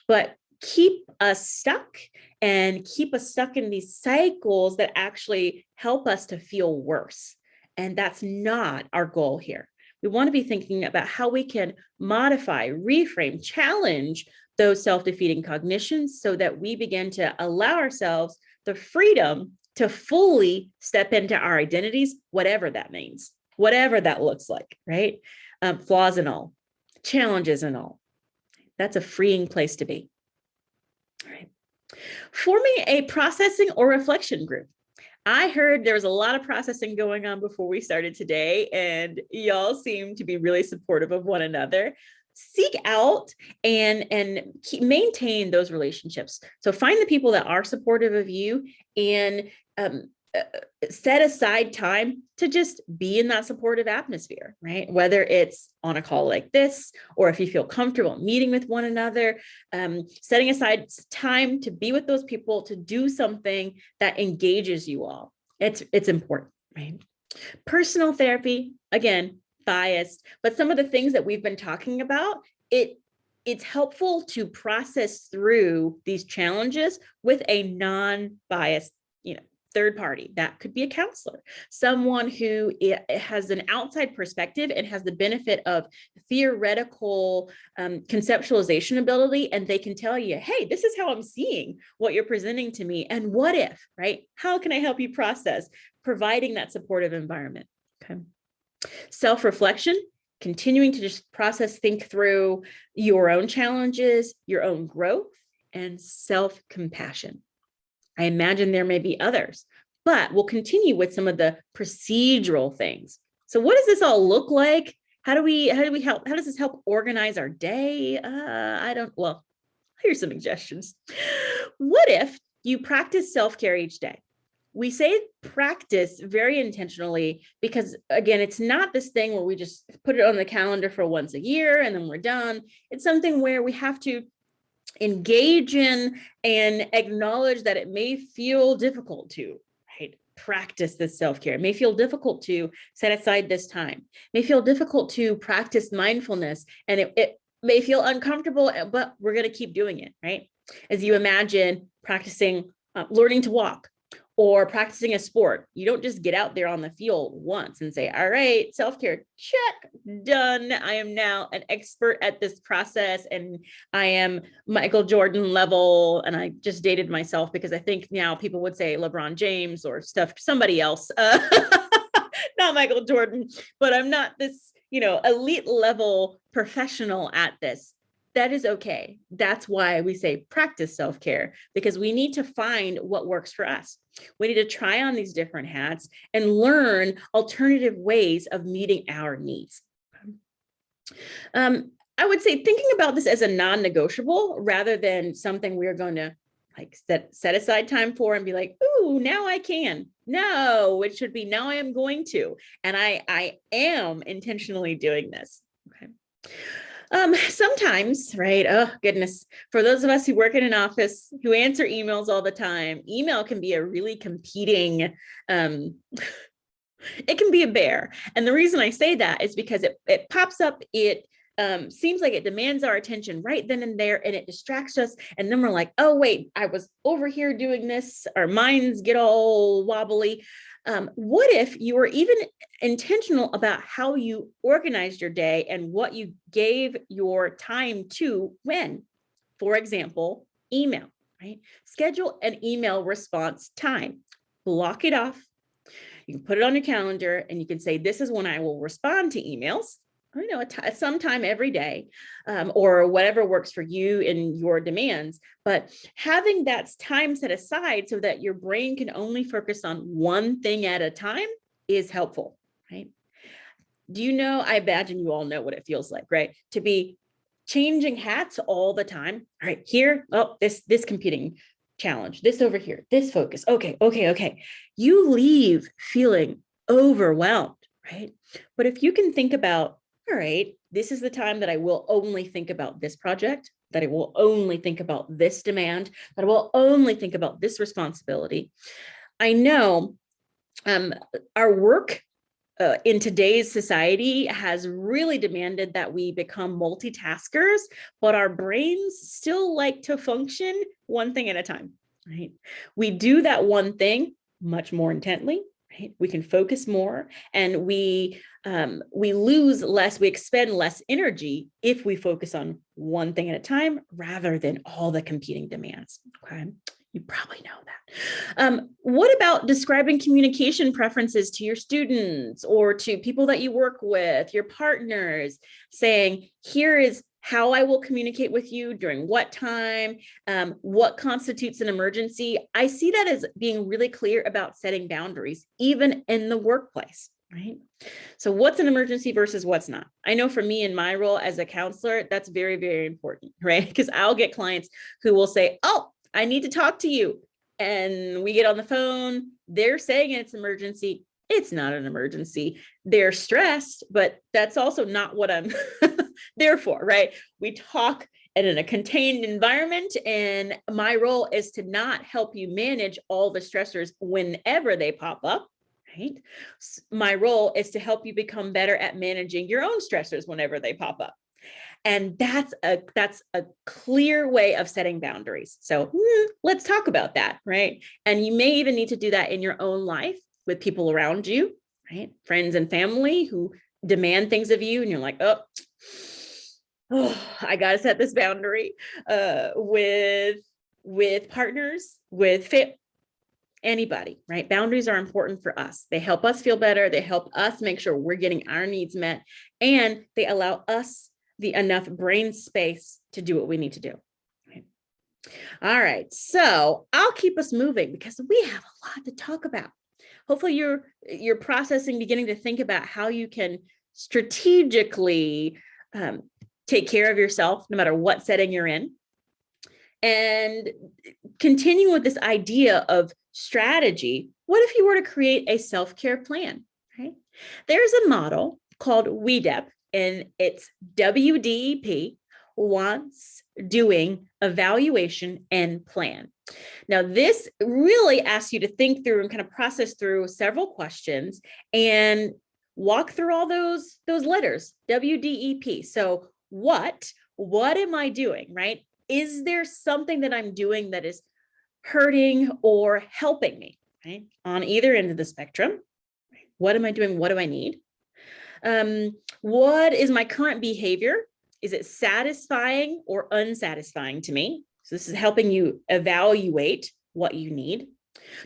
S2: but keep us stuck and keep us stuck in these cycles that actually help us to feel worse. And that's not our goal here. We want to be thinking about how we can modify, reframe, challenge those self-defeating cognitions so that we begin to allow ourselves the freedom to fully step into our identities, whatever that means, whatever that looks like, right? Flaws and all, challenges and all. That's a freeing place to be. All right. Forming a processing or reflection group. I heard there was a lot of processing going on before we started today, and y'all seem to be really supportive of one another. Seek out and maintain those relationships. So find the people that are supportive of you and set aside time to just be in that supportive atmosphere, right? Whether it's on a call like this, or if you feel comfortable meeting with one another, setting aside time to be with those people, to do something that engages you all. It's important, right? Personal therapy, again, biased, but some of the things that we've been talking about, it's helpful to process through these challenges with a non-biased, third party. That could be a counselor, someone who has an outside perspective and has the benefit of theoretical conceptualization ability, and they can tell you, hey, this is how I'm seeing what you're presenting to me, and what if, right? How can I help you process? Providing that supportive environment. Okay. Self-reflection continuing to just process, think through your own challenges, your own growth, and self-compassion. I imagine there may be others, but we'll continue with some of the procedural things. So what does this all look like? How do we help? How does this help organize our day? Well, here's some suggestions. What if you practice self-care each day? We say practice very intentionally because, again, it's not this thing where we just put it on the calendar for once a year and then we're done. It's something where we have to engage in and acknowledge that it may feel difficult to, right, practice this self-care. It may feel difficult to set aside this time. It may feel difficult to practice mindfulness, and it may feel uncomfortable, but we're going to keep doing it, right? As you imagine practicing, learning to walk, or practicing a sport. You don't just get out there on the field once and say, all right, self-care, check, done. I am now an expert at this process and I am Michael Jordan level. And I just dated myself because I think now people would say LeBron James or somebody else, not Michael Jordan, but I'm not this, elite level professional at this. That is okay. That's why we say practice self-care, because we need to find what works for us. We need to try on these different hats and learn alternative ways of meeting our needs. I would say thinking about this as a non-negotiable rather than something we're going to set aside time for and be like, ooh, now I can. No, it should be now I am going to. And I am intentionally doing this. Okay. Sometimes, right? Oh, goodness. For those of us who work in an office, who answer emails all the time, email can be a really competing, it can be a bear. And the reason I say that is because it pops up, it seems like it demands our attention right then and there, and it distracts us. And then we're like, oh, wait, I was over here doing this. Our minds get all wobbly. What if you were even intentional about how you organized your day and what you gave your time to when? For example, email, right? Schedule an email response time. Block it off. You can put it on your calendar and you can say, this is when I will respond to emails. Sometime every day, or whatever works for you and your demands. But having that time set aside so that your brain can only focus on one thing at a time is helpful, right? I imagine you all know what it feels like, right? To be changing hats all the time. All right, here, this competing challenge, this over here, this focus. Okay. You leave feeling overwhelmed, right? But if you can think about, all right, this is the time that I will only think about this project, that I will only think about this demand, that I will only think about this responsibility. I know our work in today's society has really demanded that we become multitaskers, but our brains still like to function one thing at a time, right? We do that one thing much more intently. Right? We can focus more, and we lose less, we expend less energy if we focus on one thing at a time rather than all the competing demands. Okay, you probably know that. What about describing communication preferences to your students or to people that you work with, your partners, saying, here is how I will communicate with you during what time, what constitutes an emergency. I see that as being really clear about setting boundaries, even in the workplace, right? So what's an emergency versus what's not? I know for me in my role as a counselor, that's very, very important, right? Because I'll get clients who will say, oh, I need to talk to you. And we get on the phone, they're saying it's an emergency. It's not an emergency. They're stressed, but that's also not what I'm there for, right? We talk in a contained environment, and my role is to not help you manage all the stressors whenever they pop up, right? My role is to help you become better at managing your own stressors whenever they pop up. And that's a clear way of setting boundaries. So let's talk about that, right? And you may even need to do that in your own life with people around you, right? Friends and family who demand things of you, and you're like, oh, I got to set this boundary with partners, with anybody, right? Boundaries are important for us. They help us feel better. They help us make sure we're getting our needs met, and they allow us the enough brain space to do what we need to do. Right? All right, so I'll keep us moving because we have a lot to talk about. Hopefully you're processing, beginning to think about how you can strategically take care of yourself no matter what setting you're in. And continue with this idea of strategy, what if you were to create a self-care plan, right? There's a model called WEDEP, and it's WDEP, wants, doing, evaluation, and plan. Now, this really asks you to think through and kind of process through several questions and walk through all those letters, WDEP. So what am I doing, right? Is there something that I'm doing that is hurting or helping me, right? On either end of the spectrum. What am I doing? What do I need? What is my current behavior? Is it satisfying or unsatisfying to me? So this is helping you evaluate what you need.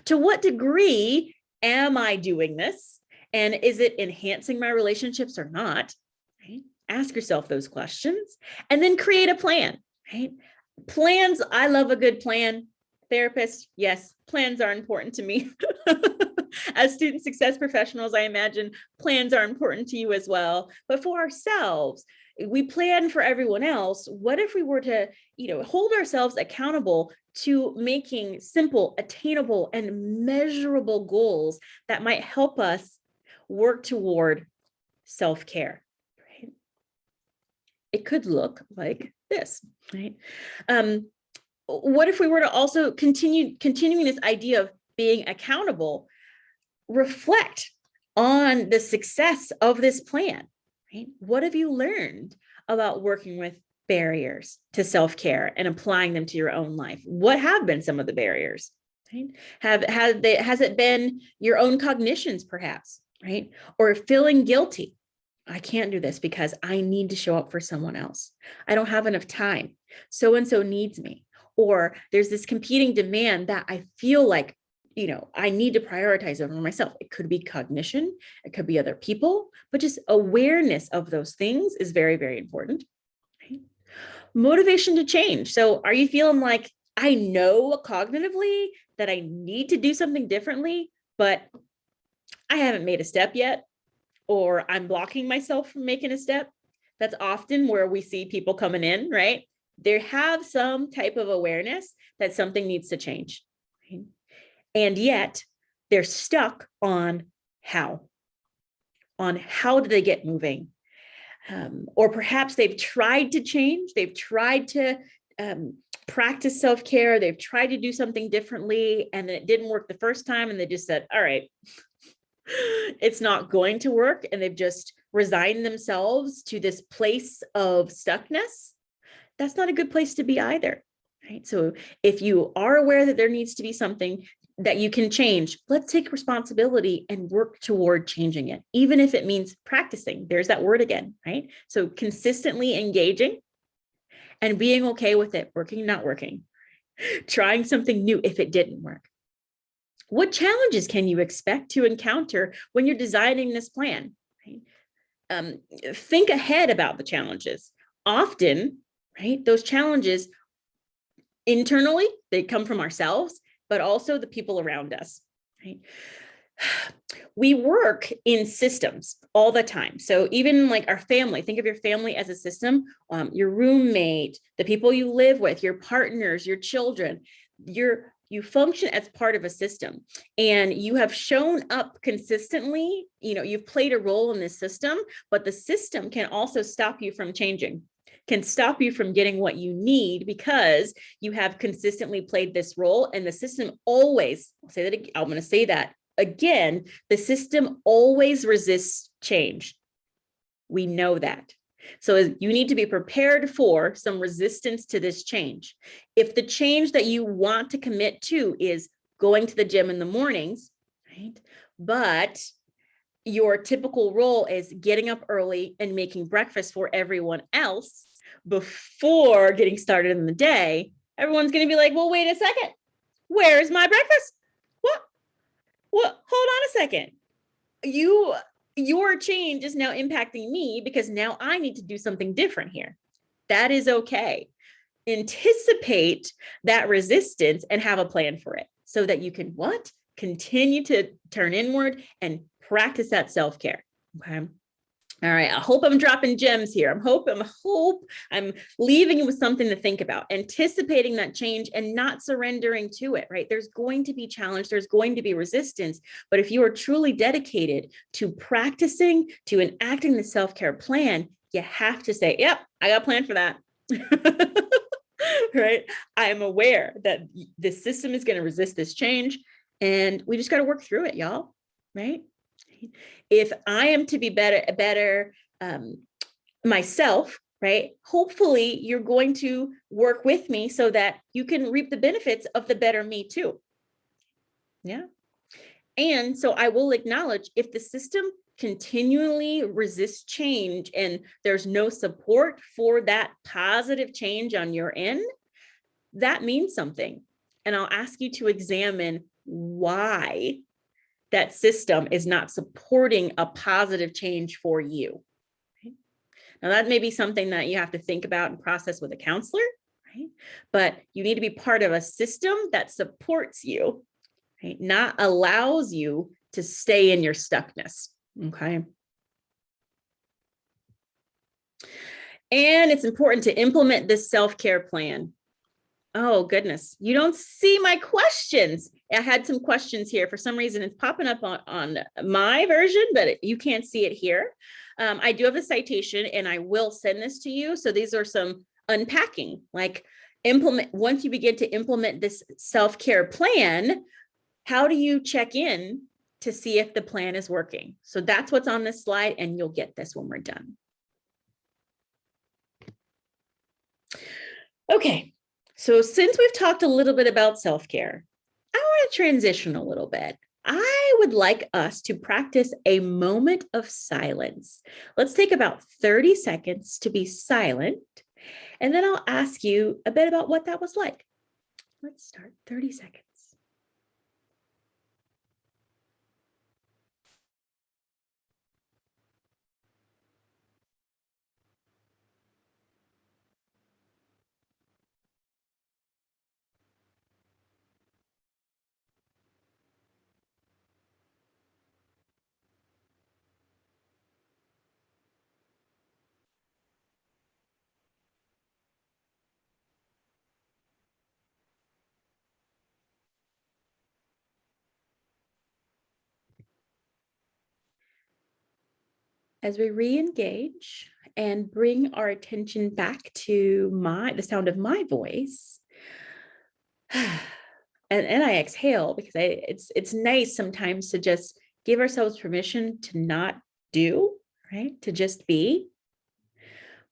S2: To what degree am I doing this? And is it enhancing my relationships or not? Right? Ask yourself those questions and then create a plan, right? Plans, I love a good plan. Therapists, yes, plans are important to me. As student success professionals, I imagine plans are important to you as well. But for ourselves, we plan for everyone else. What if we were to, hold ourselves accountable to making simple, attainable, and measurable goals that might help us work toward self-care, right? It could look like this, right? What if we were to also continuing this idea of being accountable, reflect on the success of this plan, right? What have you learned about working with barriers to self-care and applying them to your own life? What have been some of the barriers, right? Has it been your own cognitions perhaps, right? Or feeling guilty? I can't do this because I need to show up for someone else. I don't have enough time. So-and-so needs me. Or there's this competing demand that I feel like, I need to prioritize over myself. It could be cognition. It could be other people, but just awareness of those things is very, very important. Right? Motivation to change. So are you feeling like I know cognitively that I need to do something differently, but I haven't made a step yet, or I'm blocking myself from making a step? That's often where we see people coming in, right? They have some type of awareness that something needs to change. Right? And yet they're stuck on how do they get moving? Or perhaps they've tried to change. They've tried to practice self-care. They've tried to do something differently, and then it didn't work the first time. And they just said, all right, it's not going to work. And they've just resigned themselves to this place of stuckness. That's not a good place to be either, right? So if you are aware that there needs to be something that you can change, let's take responsibility and work toward changing it, even if it means practicing. There's that word again, right? So consistently engaging and being okay with it, working, not working, trying something new if it didn't work. What challenges can you expect to encounter when you're designing this plan? Right? Think ahead about the challenges. Often, right, those challenges internally, they come from ourselves, but also the people around us, right? We work in systems all the time. So even like our family, think of your family as a system, your roommate, the people you live with, your partners, your children, you function as part of a system, and you have shown up consistently. You've played a role in this system, but the system can also stop you from changing, can stop you from getting what you need because you have consistently played this role. And the system always, I'm going to say that again, the system always resists change. We know that. So you need to be prepared for some resistance to this change. If the change that you want to commit to is going to the gym in the mornings, right? But your typical role is getting up early and making breakfast for everyone else before getting started in the day, everyone's going to be like, well, wait a second. Where's my breakfast? What? Well, hold on a second. Your change is now impacting me because now I need to do something different here. That is okay. Anticipate that resistance and have a plan for it so that you can what? Continue to turn inward and practice that self-care. Okay. All right. I hope I'm dropping gems here. I'm leaving you with something to think about, anticipating that change and not surrendering to it, right? There's going to be challenge. There's going to be resistance. But if you are truly dedicated to practicing, to enacting the self-care plan, you have to say, yep, I got a plan for that. Right? I am aware that the system is going to resist this change and we just got to work through it, y'all. Right? If I am to be better myself, right? Hopefully you're going to work with me so that you can reap the benefits of the better me too. Yeah. And so I will acknowledge if the system continually resists change and there's no support for that positive change on your end, that means something. And I'll ask you to examine why that system is not supporting a positive change for you. Okay? Now that may be something that you have to think about and process with a counselor, right? But you need to be part of a system that supports you, right? Not allows you to stay in your stuckness, okay? And it's important to implement this self-care plan. Oh, goodness. You don't see my questions. I had some questions here. For some reason, it's popping up on my version, but you can't see it here. I do have a citation and I will send this to you. So these are some unpacking, like once you begin to implement this self-care plan, how do you check in to see if the plan is working? So that's what's on this slide and you'll get this when we're done. Okay. So since we've talked a little bit about self-care, I want to transition a little bit. I would like us to practice a moment of silence. Let's take about 30 seconds to be silent, and then I'll ask you a bit about what that was like. Let's start 30 seconds. As we re-engage and bring our attention back to the sound of my voice, and I exhale because it's nice sometimes to just give ourselves permission to not do, right? To just be.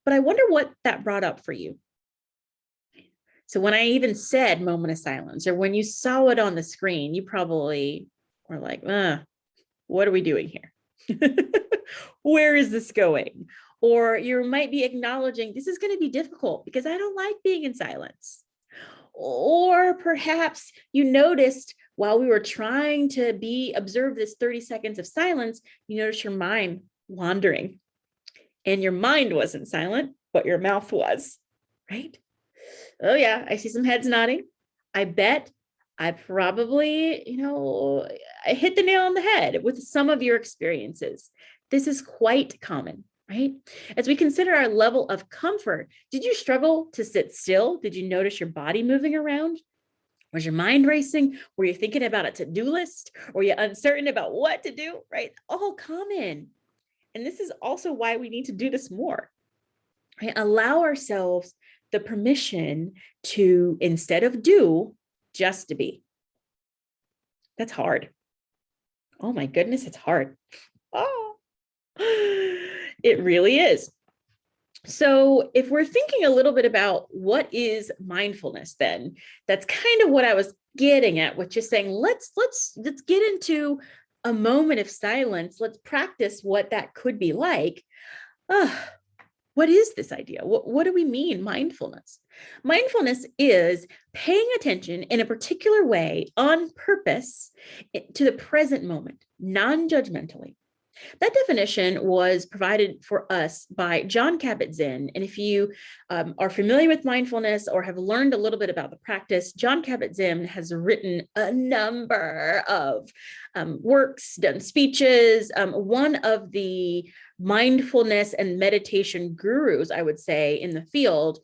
S2: But I wonder what that brought up for you. So when I even said moment of silence, or when you saw it on the screen, you probably were like, what are we doing here? Where is this going? Or you might be acknowledging this is going to be difficult because I don't like being in silence. Or perhaps you noticed while we were trying to observe this 30 seconds of silence, you noticed your mind wandering. And your mind wasn't silent, but your mouth was, right? Oh yeah, I see some heads nodding. I bet I probably, I hit the nail on the head with some of your experiences. This is quite common, right? As we consider our level of comfort, did you struggle to sit still? Did you notice your body moving around? Was your mind racing? Were you thinking about a to-do list? Were you uncertain about what to do, right? All common. And this is also why we need to do this more, right? Allow ourselves the permission to, instead of do, just to be. That's hard. Oh my goodness, it's hard. Oh, it really is. So if we're thinking a little bit about what is mindfulness, then that's kind of what I was getting at with just saying, let's get into a moment of silence. Let's practice what that could be like. What is this idea? What do we mean, mindfulness? Mindfulness is paying attention in a particular way on purpose to the present moment, non-judgmentally. That definition was provided for us by Jon Kabat-Zinn. And if you are familiar with mindfulness or have learned a little bit about the practice, Jon Kabat-Zinn has written a number of works, done speeches. One of the mindfulness and meditation gurus, I would say, in the field.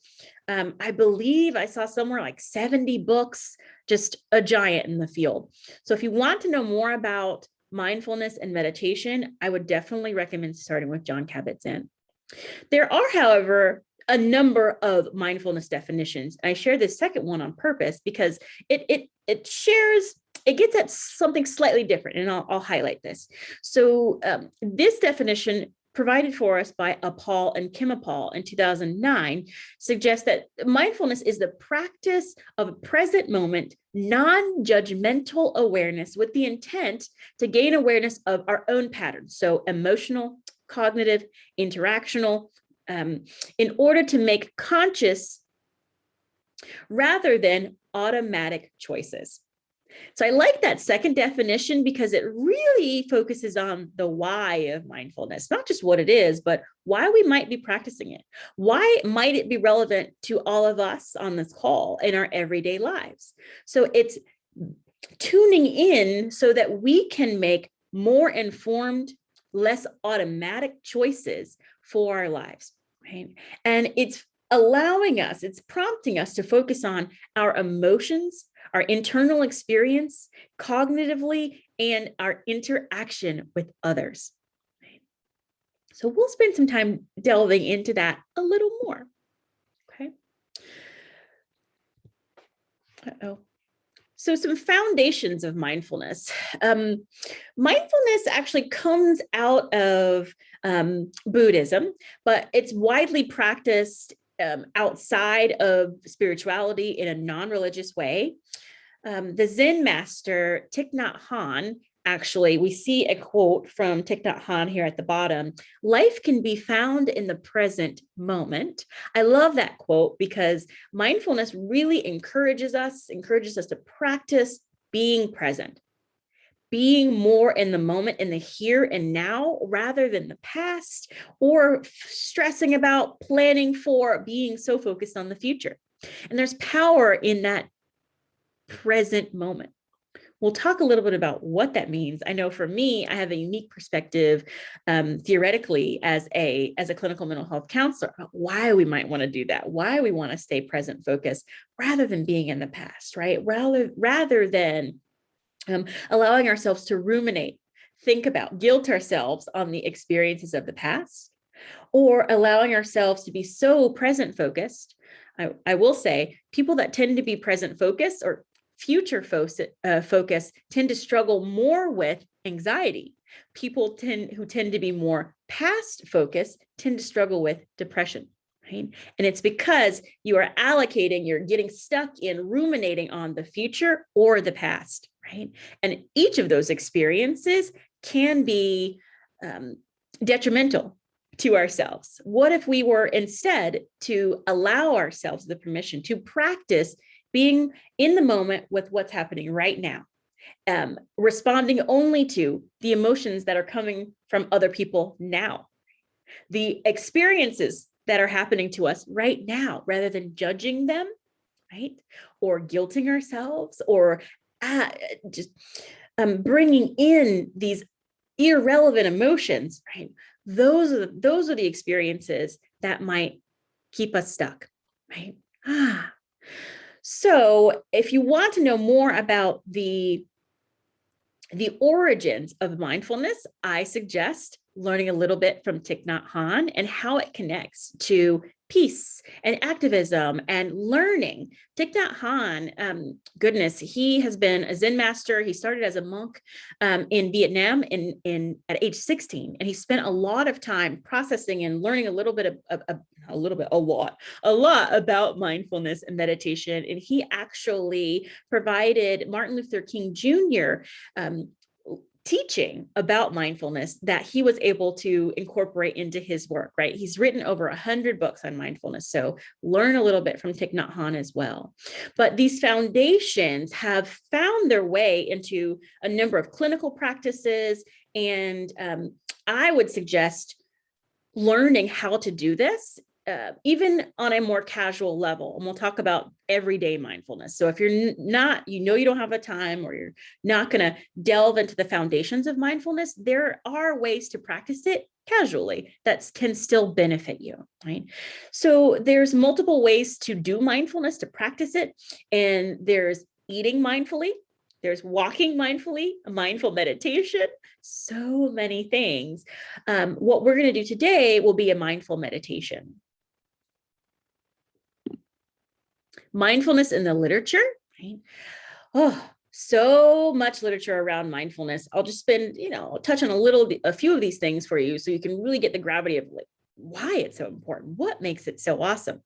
S2: I believe I saw somewhere like 70 books, just a giant in the field. So if you want to know more about mindfulness and meditation, I would definitely recommend starting with Jon Kabat-Zinn. There are, however, a number of mindfulness definitions. I share this second one on purpose because it gets at something slightly different, and I'll highlight this. So this definition provided for us by Appal and Kimapal in 2009 suggests that mindfulness is the practice of a present moment, non-judgmental awareness with the intent to gain awareness of our own patterns. So emotional, cognitive, interactional, in order to make conscious rather than automatic choices. So I like that second definition because it really focuses on the why of mindfulness, not just what it is, but why we might be practicing it. Why might it be relevant to all of us on this call in our everyday lives? So it's tuning in so that we can make more informed, less automatic choices for our lives, right? And it's allowing us, it's prompting us to focus on our emotions, our internal experience, cognitively, and our interaction with others. So we'll spend some time delving into that a little more. Okay. So some foundations of mindfulness. Mindfulness actually comes out of Buddhism, but it's widely practiced outside of spirituality in a non-religious way. The Zen master Thich Nhat Hanh, actually, we see a quote from Thich Nhat Hanh here at the bottom: "Life can be found in the present moment." I love that quote because mindfulness really encourages us to practice being present, being more in the moment, in the here and now, rather than the past, or stressing about, planning for, being so focused on the future. And there's power in that present moment. We'll talk a little bit about what that means. I know for me, I have a unique perspective theoretically as a clinical mental health counselor, why we might want to do that, why we want to stay present focused rather than being in the past, right? Rather than allowing ourselves to ruminate, think about, guilt ourselves on the experiences of the past, or allowing ourselves to be so present focused. I will say people that tend to be present focused or future focus tend to struggle more with anxiety. People who tend to be more past focused tend to struggle with depression. Right? And it's because you are you're getting stuck in ruminating on the future or the past, right? And each of those experiences can be detrimental to ourselves. What if we were instead to allow ourselves the permission to practice being in the moment with what's happening right now, responding only to the emotions that are coming from other people now, the experiences that are happening to us right now, rather than judging them, right? Or guilting ourselves, or just bringing in these irrelevant emotions, right? Those are the experiences that might keep us stuck, right? So if you want to know more about the origins of mindfulness, I suggest learning a little bit from Thich Nhat Hanh and how it connects to peace and activism and learning. Thich Nhat Hanh, goodness, he has been a Zen master. He started as a monk in Vietnam at age 16, and he spent a lot of time processing and learning a lot about mindfulness and meditation. And he actually provided Martin Luther King Jr. teaching about mindfulness that he was able to incorporate into his work, right? He's written over 100 books on mindfulness. So learn a little bit from Thich Nhat Hanh as well. But these foundations have found their way into a number of clinical practices. And I would suggest learning how to do this even on a more casual level. And we'll talk about everyday mindfulness. So if you're not, you don't have a time, or you're not going to delve into the foundations of mindfulness, there are ways to practice it casually that can still benefit you, right? So there's multiple ways to do mindfulness, to practice it. And there's eating mindfully, there's walking mindfully, a mindful meditation, so many things. What we're going to do today will be a mindful meditation. Mindfulness in the literature, right? Oh, so much literature around mindfulness. I'll just touch on a few of these things for you so you can really get the gravity of why it's so important, what makes it so awesome.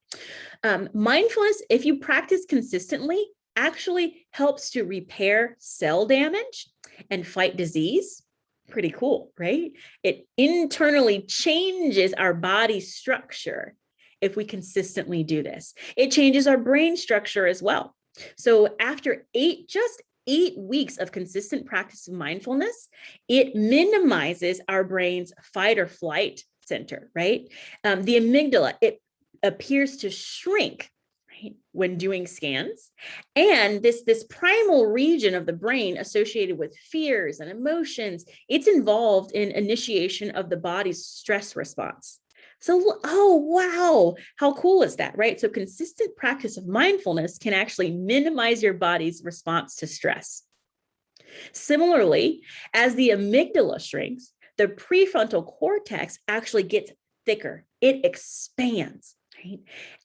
S2: Mindfulness, if you practice consistently, actually helps to repair cell damage and fight disease. Pretty cool, right? It internally changes our body structure if we consistently do this. It changes our brain structure as well. So after just 8 weeks of consistent practice of mindfulness, it minimizes our brain's fight or flight center, right? The amygdala, it appears to shrink, right, when doing scans. And this primal region of the brain associated with fears and emotions, it's involved in initiation of the body's stress response. So, oh, wow, how cool is that, right? So consistent practice of mindfulness can actually minimize your body's response to stress. Similarly, as the amygdala shrinks, the prefrontal cortex actually gets thicker. It expands, right?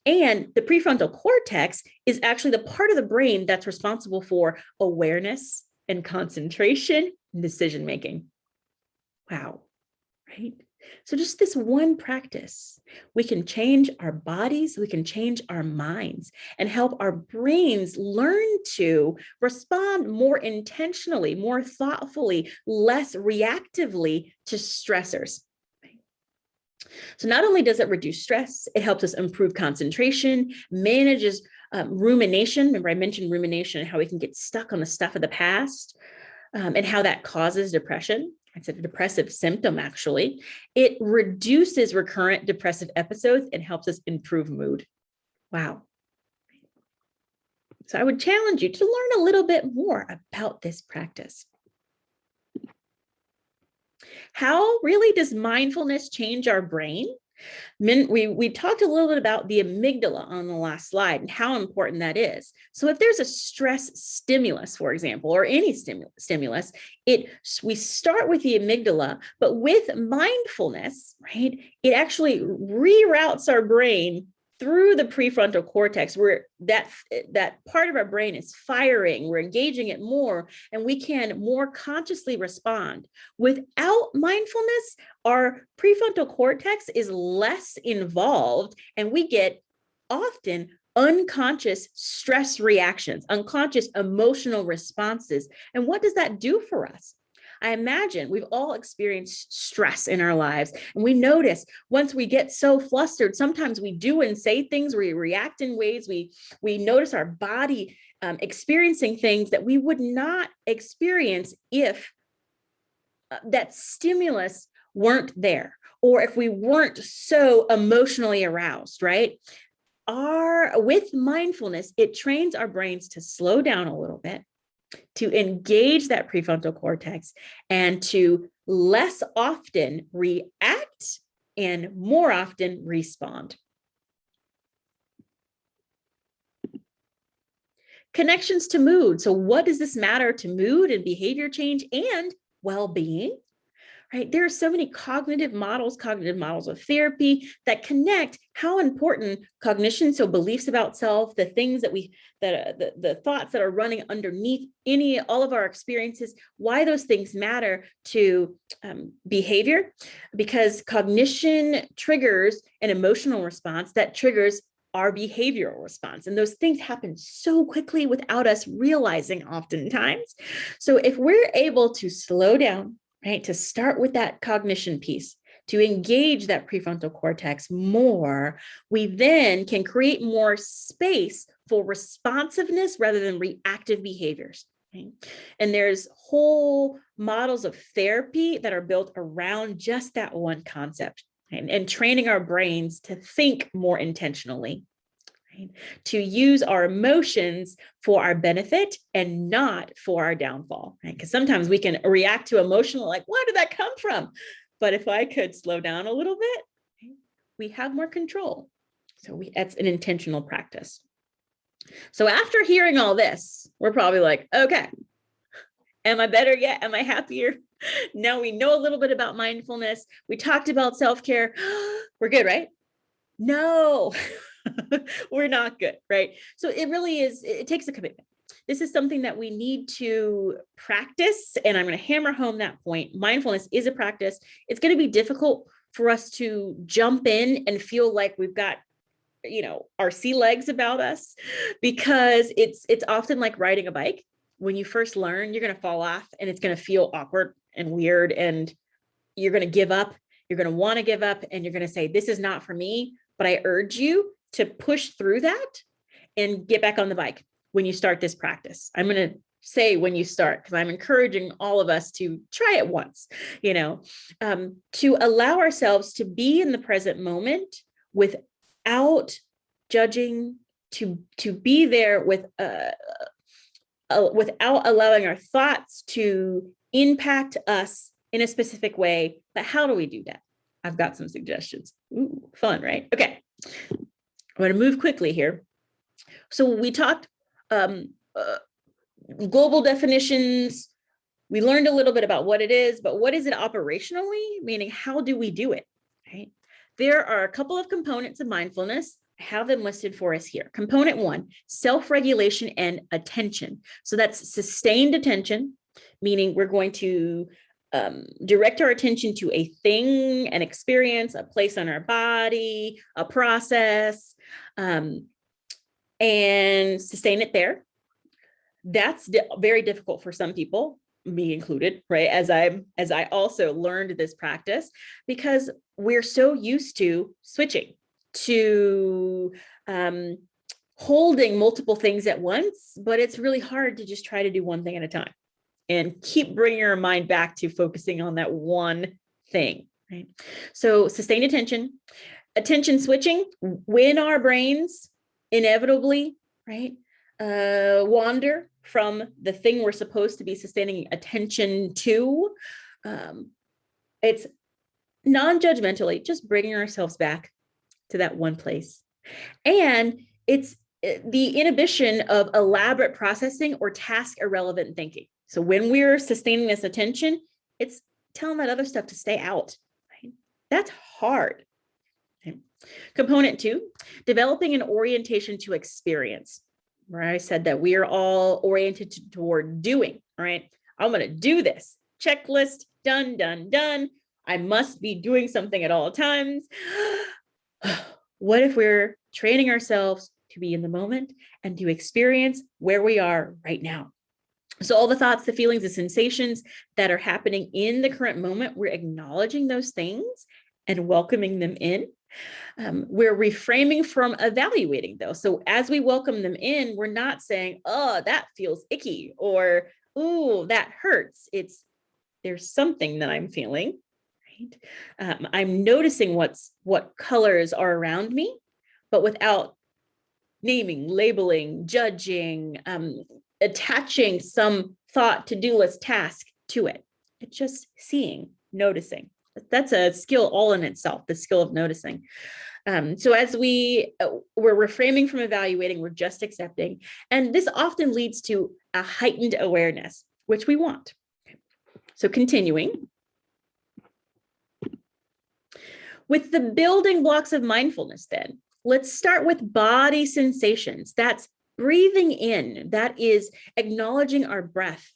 S2: And the prefrontal cortex is actually the part of the brain that's responsible for awareness and concentration and decision-making. Wow, right? So just this one practice, we can change our bodies, we can change our minds, and help our brains learn to respond more intentionally, more thoughtfully, less reactively to stressors. So not only does it reduce stress, it helps us improve concentration, manages rumination. Remember, I mentioned rumination and how we can get stuck on the stuff of the past, and how that causes depression. It's a depressive symptom, actually. It reduces recurrent depressive episodes and helps us improve mood. Wow. So I would challenge you to learn a little bit more about this practice. How really does mindfulness change our brain? We talked a little bit about the amygdala on the last slide and how important that is. So if there's a stress stimulus, for example, or any stimulus, we start with the amygdala, but with mindfulness, right, it actually reroutes our brain through the prefrontal cortex, where that part of our brain is firing, we're engaging it more, and we can more consciously respond. Without mindfulness, our prefrontal cortex is less involved, and we get often unconscious stress reactions, unconscious emotional responses. And what does that do for us? I imagine we've all experienced stress in our lives, and we notice once we get so flustered, sometimes we do and say things, we react in ways, we notice our body experiencing things that we would not experience if that stimulus weren't there, or if we weren't so emotionally aroused, right? With mindfulness, it trains our brains to slow down a little bit, to engage that prefrontal cortex, and to less often react and more often respond. Connections to mood. So what does this matter to mood and behavior change and well-being? Right? There are so many cognitive models of therapy that connect how important cognition, so beliefs about self, the things that the thoughts that are running underneath all of our experiences, why those things matter to behavior, because cognition triggers an emotional response that triggers our behavioral response. And those things happen so quickly without us realizing oftentimes. So if we're able to slow down, right, to start with that cognition piece, to engage that prefrontal cortex more, we then can create more space for responsiveness rather than reactive behaviors. Right? And there's whole models of therapy that are built around just that one concept, right? And training our brains to think more intentionally, right? To use our emotions for our benefit and not for our downfall, right? Because sometimes we can react to emotional, like, where did that come from? But if I could slow down a little bit, right, we have more control. So that's an intentional practice. So after hearing all this, we're probably like, okay, am I better yet? Am I happier? Now we know a little bit about mindfulness. We talked about self-care. We're good, right? No, we're not good, right? So it really is, it takes a commitment. This is something that we need to practice. And I'm going to hammer home that point. Mindfulness is a practice. It's going to be difficult for us to jump in and feel like we've got, our sea legs about us, because it's often like riding a bike. When you first learn, you're going to fall off and it's going to feel awkward and weird, and you're going to give up. You're going to want to give up, and you're going to say, this is not for me. But I urge you to push through that and get back on the bike when you start this practice. I'm going to say when you start, because I'm encouraging all of us to try it once, to allow ourselves to be in the present moment without judging, to be there without allowing our thoughts to impact us in a specific way. But how do we do that? I've got some suggestions. Ooh, fun, right? Okay. I'm going to move quickly here. So we talked global definitions. We learned a little bit about what it is, but what is it operationally? Meaning, how do we do it? Right? There are a couple of components of mindfulness. I have them listed for us here. Component 1, self-regulation and attention. So that's sustained attention, meaning we're going to direct our attention to a thing, an experience, a place on our body, a process, and sustain it there. That's very difficult for some people, me included, right? As I also learned this practice, because we're so used to switching, to holding multiple things at once, but it's really hard to just try to do one thing at a time and keep bringing your mind back to focusing on that one thing, right? So sustained attention switching, when our brains inevitably, right, wander from the thing we're supposed to be sustaining attention to, it's non-judgmentally just bringing ourselves back to that one place. And it's the inhibition of elaborate processing or task irrelevant thinking. So when we're sustaining this attention, it's telling that other stuff to stay out, right? That's hard. Okay. Component 2, developing an orientation to experience, where I said that we are all oriented toward doing, right? I'm going to do this. Checklist, done, done, done. I must be doing something at all times. What if we're training ourselves to be in the moment and to experience where we are right now? So all the thoughts, the feelings, the sensations that are happening in the current moment, we're acknowledging those things and welcoming them in. We're reframing from evaluating though. So as we welcome them in, we're not saying, oh, that feels icky, or, oh, that hurts. It's, there's something that I'm feeling, right? I'm noticing what colors are around me, but without naming, labeling, judging, attaching some thought, to-do list, task to it. It's just seeing, noticing. That's a skill all in itself, the skill of noticing. So as we're reframing from evaluating, we're just accepting. And this often leads to a heightened awareness, which we want. So continuing. With the building blocks of mindfulness then, let's start with body sensations. That's breathing in, that is acknowledging our breath.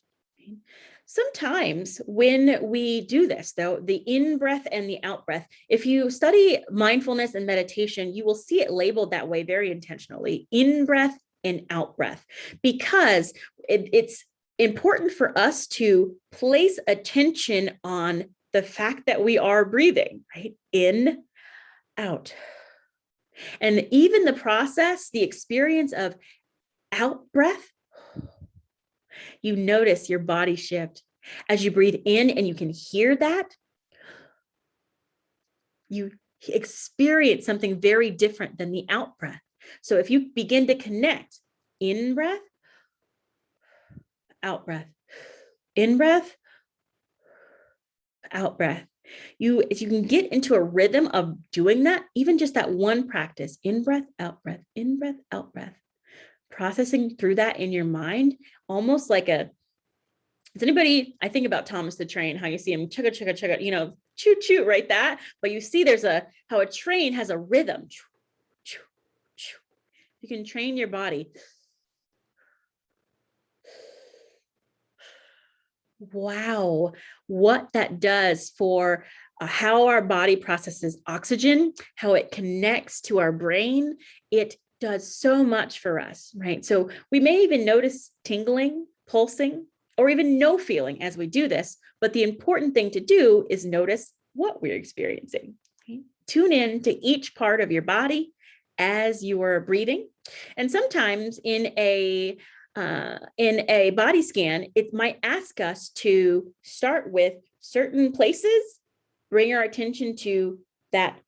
S2: Sometimes when we do this, though, the in-breath and the out-breath, if you study mindfulness and meditation, you will see it labeled that way very intentionally, in-breath and out-breath, because it's important for us to place attention on the fact that we are breathing, right? In, out. And even the process, the experience of out-breath, you notice your body shift as you breathe in, and you can hear that. You experience something very different than the out breath. So if you begin to connect in breath, out breath, in breath, out breath, if you can get into a rhythm of doing that, even just that one practice, in breath, out breath, in breath, out breath, processing through that in your mind, almost like does anybody, I think about Thomas the Train, how you see him chugga, chugga, chugga, choo, choo, right? That, but you see how a train has a rhythm. Choo, choo, choo. You can train your body. Wow, what that does for how our body processes oxygen, how it connects to our brain. It does so much for us, right? So we may even notice tingling, pulsing, or even no feeling as we do this. But the important thing to do is notice what we're experiencing. Okay? Tune in to each part of your body as you are breathing. And sometimes in a body scan, it might ask us to start with certain places, bring our attention to that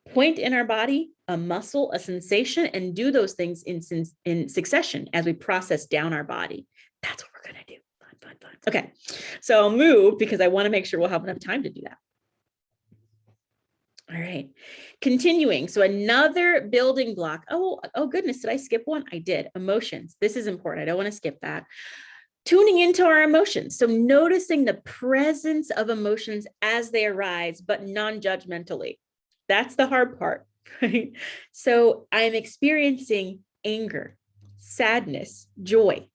S2: point in our body, a muscle, a sensation, and do those things in succession as we process down our body. That's what we're going to do. Fun. Okay, so I'll move because I want to make sure we'll have enough time to do that. All right, continuing. So another building block. Oh goodness, did I skip one? I did. Emotions. This is important. I don't want to skip that. Tuning into our emotions. So noticing the presence of emotions as they arise, but non-judgmentally. That's the hard part, right? So I'm experiencing anger, sadness, joy.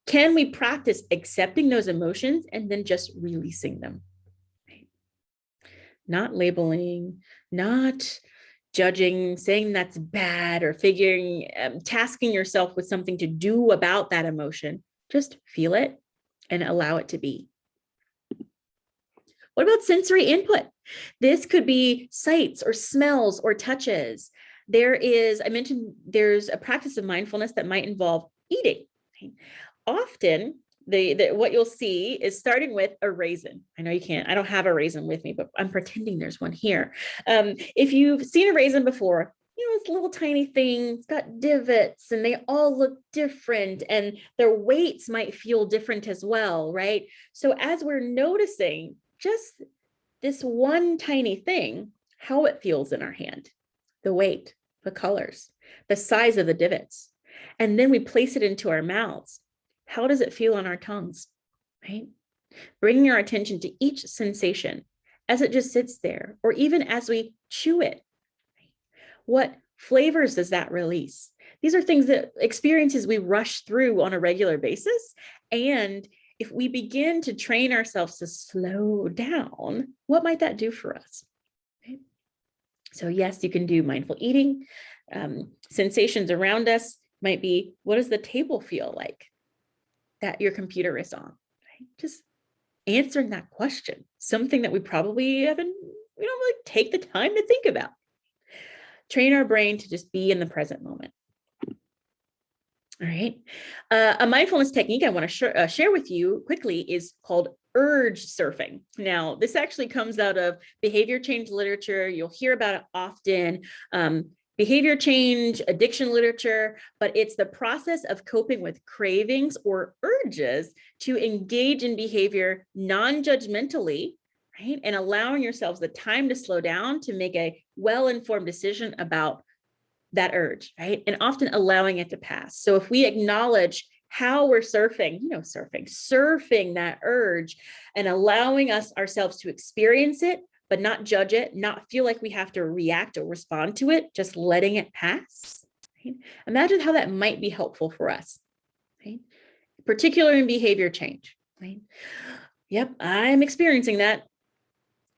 S2: Can we practice accepting those emotions and then just releasing them? Right? Not labeling, not judging, saying that's bad, or tasking yourself with something to do about that emotion. Just feel it and allow it to be. What about sensory input? This could be sights or smells or touches. I mentioned there's a practice of mindfulness that might involve eating. Right? Often, what you'll see is starting with a raisin. I know you can't, I don't have a raisin with me, but I'm pretending there's one here. If you've seen a raisin before, it's a little tiny thing, it's got divots and they all look different and their weights might feel different as well, right? So as we're noticing just this one tiny thing, how it feels in our hand, the weight, the colors, the size of the divots, and then we place it into our mouths. How does it feel on our tongues, right? Bringing our attention to each sensation as it just sits there, or even as we chew it. What flavors does that release? These are experiences we rush through on a regular basis. And if we begin to train ourselves to slow down, what might that do for us? Okay. So yes, you can do mindful eating. Sensations around us might be, what does the table feel like that your computer is on? Right? Just answering that question, something that we probably we don't really take the time to think about. Train our brain to just be in the present moment. All right. A mindfulness technique I want to share with you quickly is called urge surfing. Now, this actually comes out of behavior change literature. You'll hear about it often. Behavior change, addiction literature, but it's the process of coping with cravings or urges to engage in behavior non-judgmentally, right? And allowing yourselves the time to slow down to make a well-informed decision about that urge, right? And often allowing it to pass. So if we acknowledge how we're surfing that urge and allowing ourselves to experience it, but not judge it, not feel like we have to react or respond to it, just letting it pass. Right? Imagine how that might be helpful for us, right? Particularly in behavior change, right? Yep, I'm experiencing that.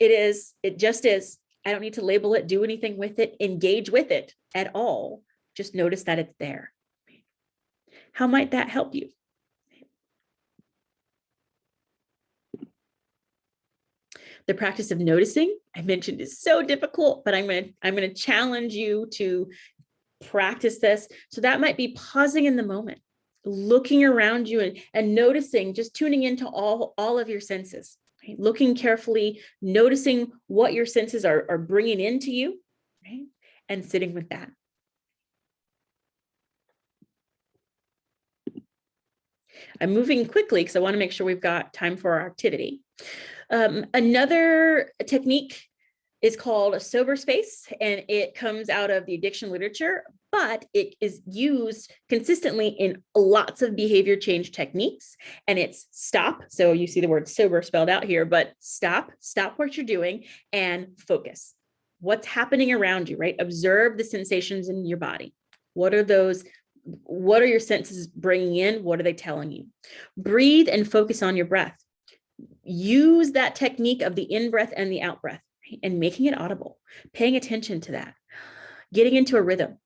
S2: It just is. I don't need to label it, do anything with it, engage with it at all. Just notice that it's there. How might that help you? The practice of noticing, I mentioned, is so difficult, but I'm going to challenge you to practice this. So that might be pausing in the moment, looking around you and noticing, just tuning into all of your senses, right? Looking carefully, noticing what your senses are bringing into you, right? And sitting with that. I'm moving quickly because I want to make sure we've got time for our activity. Another technique is called a sober space, and it comes out of the addiction literature, but it is used consistently in lots of behavior change techniques. And it's stop. So you see the word sober spelled out here, but stop what you're doing and focus. What's happening around you, right? Observe the sensations in your body. What are those? What are your senses bringing in? What are they telling you? Breathe and focus on your breath. Use that technique of the in-breath and the out-breath, right? And making it audible, paying attention to that, getting into a rhythm,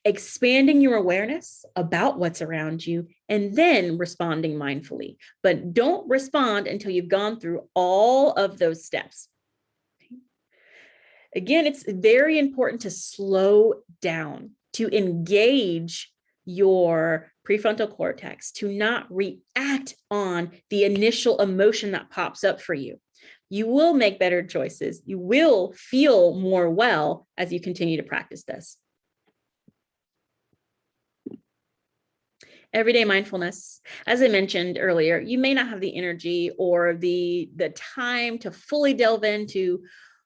S2: expanding your awareness about what's around you, and then responding mindfully. But don't respond until you've gone through all of those steps. Again, it's very important to slow down, to engage your prefrontal cortex, to not react on the initial emotion that pops up for you. You will make better choices. You will feel more well as you continue to practice this. Everyday mindfulness. As I mentioned earlier, you may not have the energy or the time to fully delve into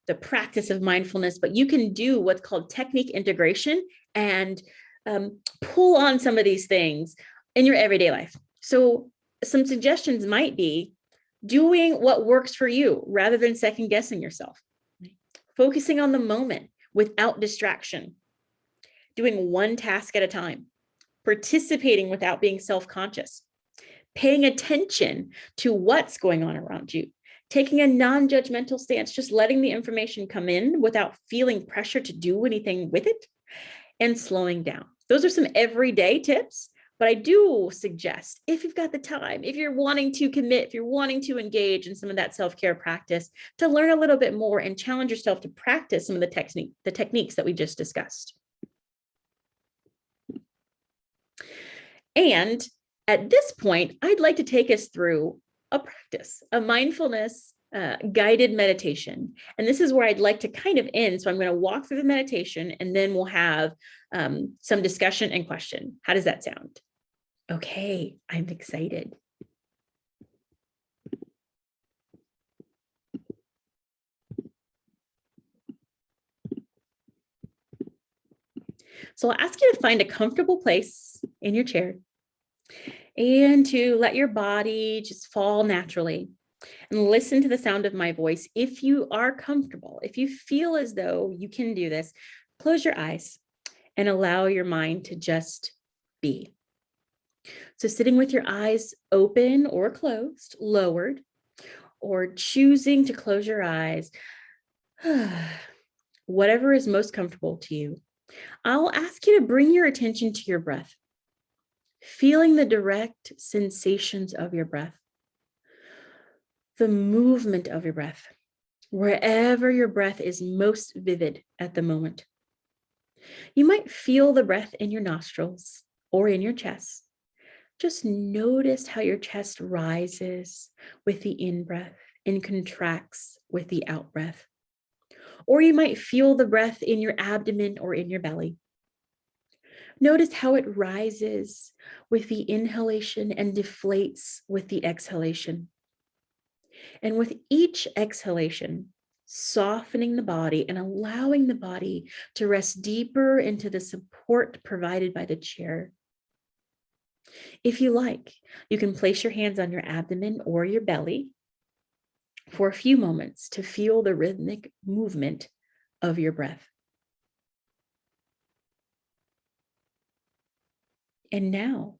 S2: the practice of mindfulness, but you can do what's called technique integration and pull on some of these things in your everyday life. So some suggestions might be doing what works for you rather than second guessing yourself, focusing on the moment without distraction, doing one task at a time, participating without being self-conscious, paying attention to what's going on around you, taking a non-judgmental stance, just letting the information come in without feeling pressure to do anything with it, and slowing down. Those are some everyday tips, but I do suggest, if you've got the time, if you're wanting to commit, if you're wanting to engage in some of that self-care practice, to learn a little bit more and challenge yourself to practice some of the techniques that we just discussed. And at this point, I'd like to take us through a practice, a mindfulness guided meditation. And this is where I'd like to kind of end. So I'm going to walk through the meditation and then we'll have some discussion and question. How does that sound? Okay, I'm excited. So I'll ask you to find a comfortable place in your chair and to let your body just fall naturally and listen to the sound of my voice. If you are comfortable, if you feel as though you can do this, close your eyes and allow your mind to just be. So sitting with your eyes open or closed, lowered, or choosing to close your eyes, whatever is most comfortable to you. I'll ask you to bring your attention to your breath, feeling the direct sensations of your breath, the movement of your breath, wherever your breath is most vivid at the moment. You might feel the breath in your nostrils or in your chest. Just notice how your chest rises with the in-breath and contracts with the out-breath. Or you might feel the breath in your abdomen or in your belly. Notice how it rises with the inhalation and deflates with the exhalation. And with each exhalation, softening the body and allowing the body to rest deeper into the support provided by the chair. If you like, you can place your hands on your abdomen or your belly for a few moments to feel the rhythmic movement of your breath. And now,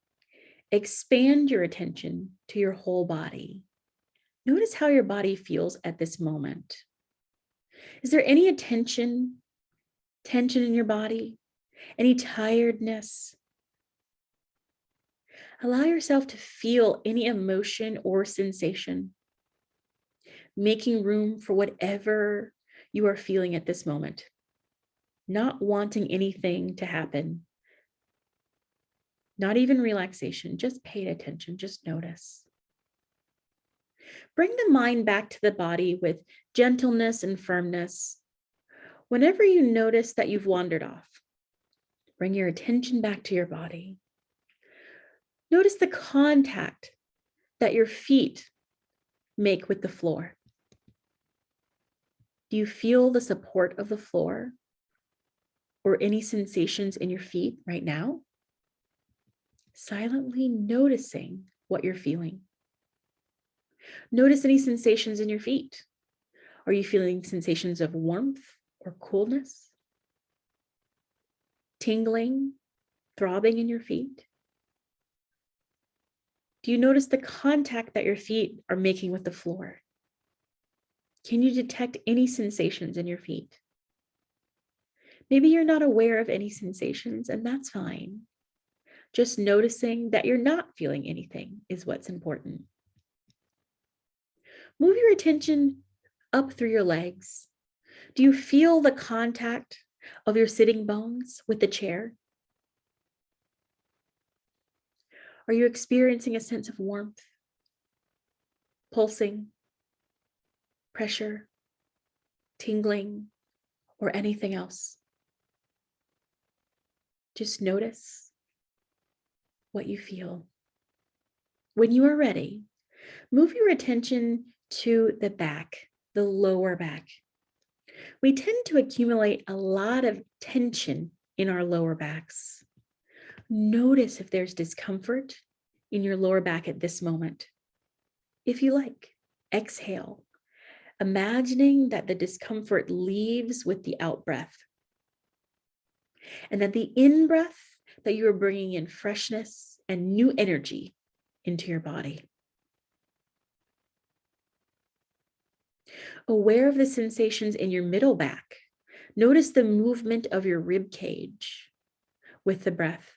S2: expand your attention to your whole body. Notice how your body feels at this moment. Is there any tension in your body? Any tiredness? Allow yourself to feel any emotion or sensation, making room for whatever you are feeling at this moment, not wanting anything to happen, not even relaxation, just pay attention, just notice. Bring the mind back to the body with gentleness and firmness. Whenever you notice that you've wandered off, bring your attention back to your body. Notice the contact that your feet make with the floor. Do you feel the support of the floor or any sensations in your feet right now? Silently noticing what you're feeling. Notice any sensations in your feet. Are you feeling sensations of warmth or coolness? Tingling, throbbing in your feet? Do you notice the contact that your feet are making with the floor? Can you detect any sensations in your feet? Maybe you're not aware of any sensations, and that's fine. Just noticing that you're not feeling anything is what's important. Move your attention up through your legs. Do you feel the contact of your sitting bones with the chair? Are you experiencing a sense of warmth, pulsing, pressure, tingling, or anything else? Just notice what you feel. When you are ready, move your attention to the back, the lower back. We tend to accumulate a lot of tension in our lower backs. Notice if there's discomfort in your lower back at this moment. If you like, exhale, imagining that the discomfort leaves with the out breath. And that the in breath, that you are bringing in freshness and new energy into your body. Aware of the sensations in your middle back. Notice the movement of your rib cage with the breath.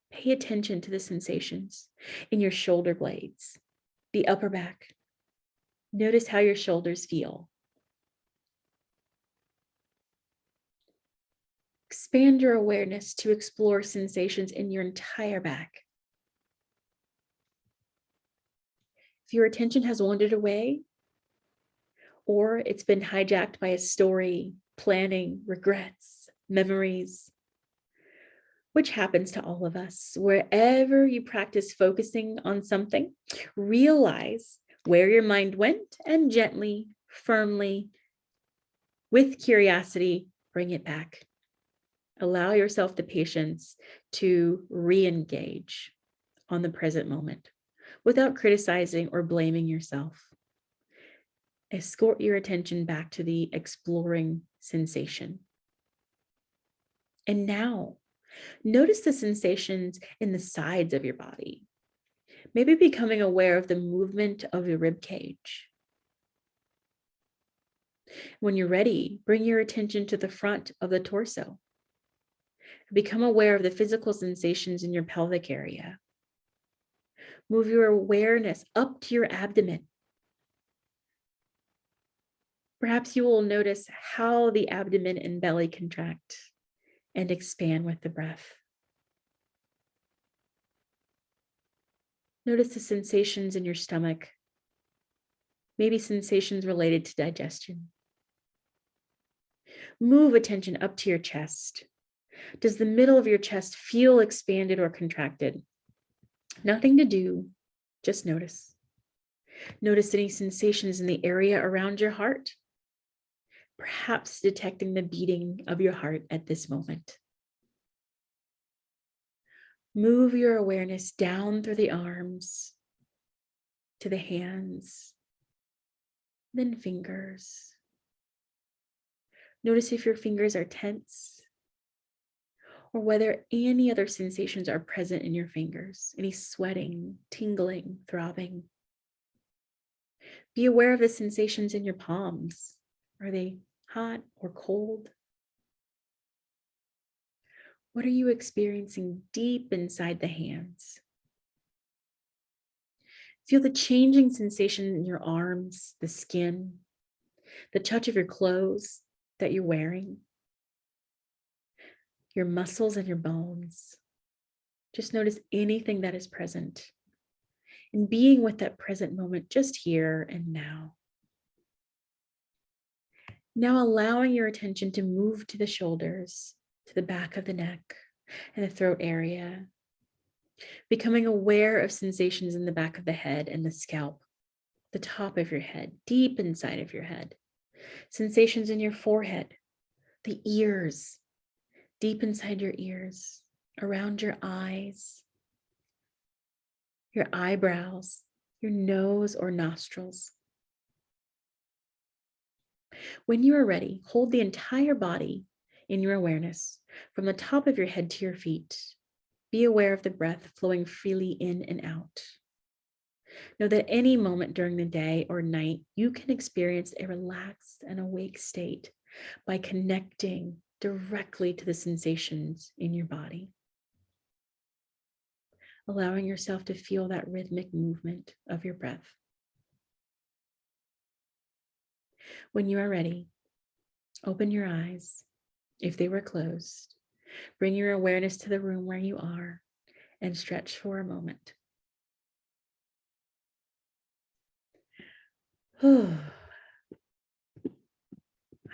S2: Pay attention to the sensations in your shoulder blades, the upper back. Notice how your shoulders feel. Expand your awareness to explore sensations in your entire back. If your attention has wandered away, or it's been hijacked by a story, planning, regrets, memories, which happens to all of us. Wherever you practice focusing on something, realize where your mind went and gently, firmly, with curiosity, bring it back. Allow yourself the patience to re-engage on the present moment without criticizing or blaming yourself. Escort your attention back to the exploring sensation. And now, notice the sensations in the sides of your body. Maybe becoming aware of the movement of your rib cage. When you're ready, bring your attention to the front of the torso. Become aware of the physical sensations in your pelvic area. Move your awareness up to your abdomen. Perhaps you will notice how the abdomen and belly contract and expand with the breath. Notice the sensations in your stomach, maybe sensations related to digestion. Move attention up to your chest. Does the middle of your chest feel expanded or contracted? Nothing to do, just notice. Notice any sensations in the area around your heart, perhaps detecting the beating of your heart at this moment. Move your awareness down through the arms to the hands, then fingers. Notice if your fingers are tense or whether any other sensations are present in your fingers, any sweating, tingling, throbbing. Be aware of the sensations in your palms. Are they hot or cold? What are you experiencing deep inside the hands? Feel the changing sensation in your arms, the skin, the touch of your clothes that you're wearing, your muscles and your bones. Just notice anything that is present and being with that present moment just here and now. Now allowing your attention to move to the shoulders, to the back of the neck and the throat area, becoming aware of sensations in the back of the head and the scalp, the top of your head, deep inside of your head, sensations in your forehead, the ears, deep inside your ears, around your eyes, your eyebrows, your nose or nostrils. When you are ready, hold the entire body in your awareness from the top of your head to your feet. Be aware of the breath flowing freely in and out. Know that any moment during the day or night, you can experience a relaxed and awake state by connecting directly to the sensations in your body. Allowing yourself to feel that rhythmic movement of your breath. When you are ready, open your eyes if they were closed. Bring your awareness to the room where you are and stretch for a moment. I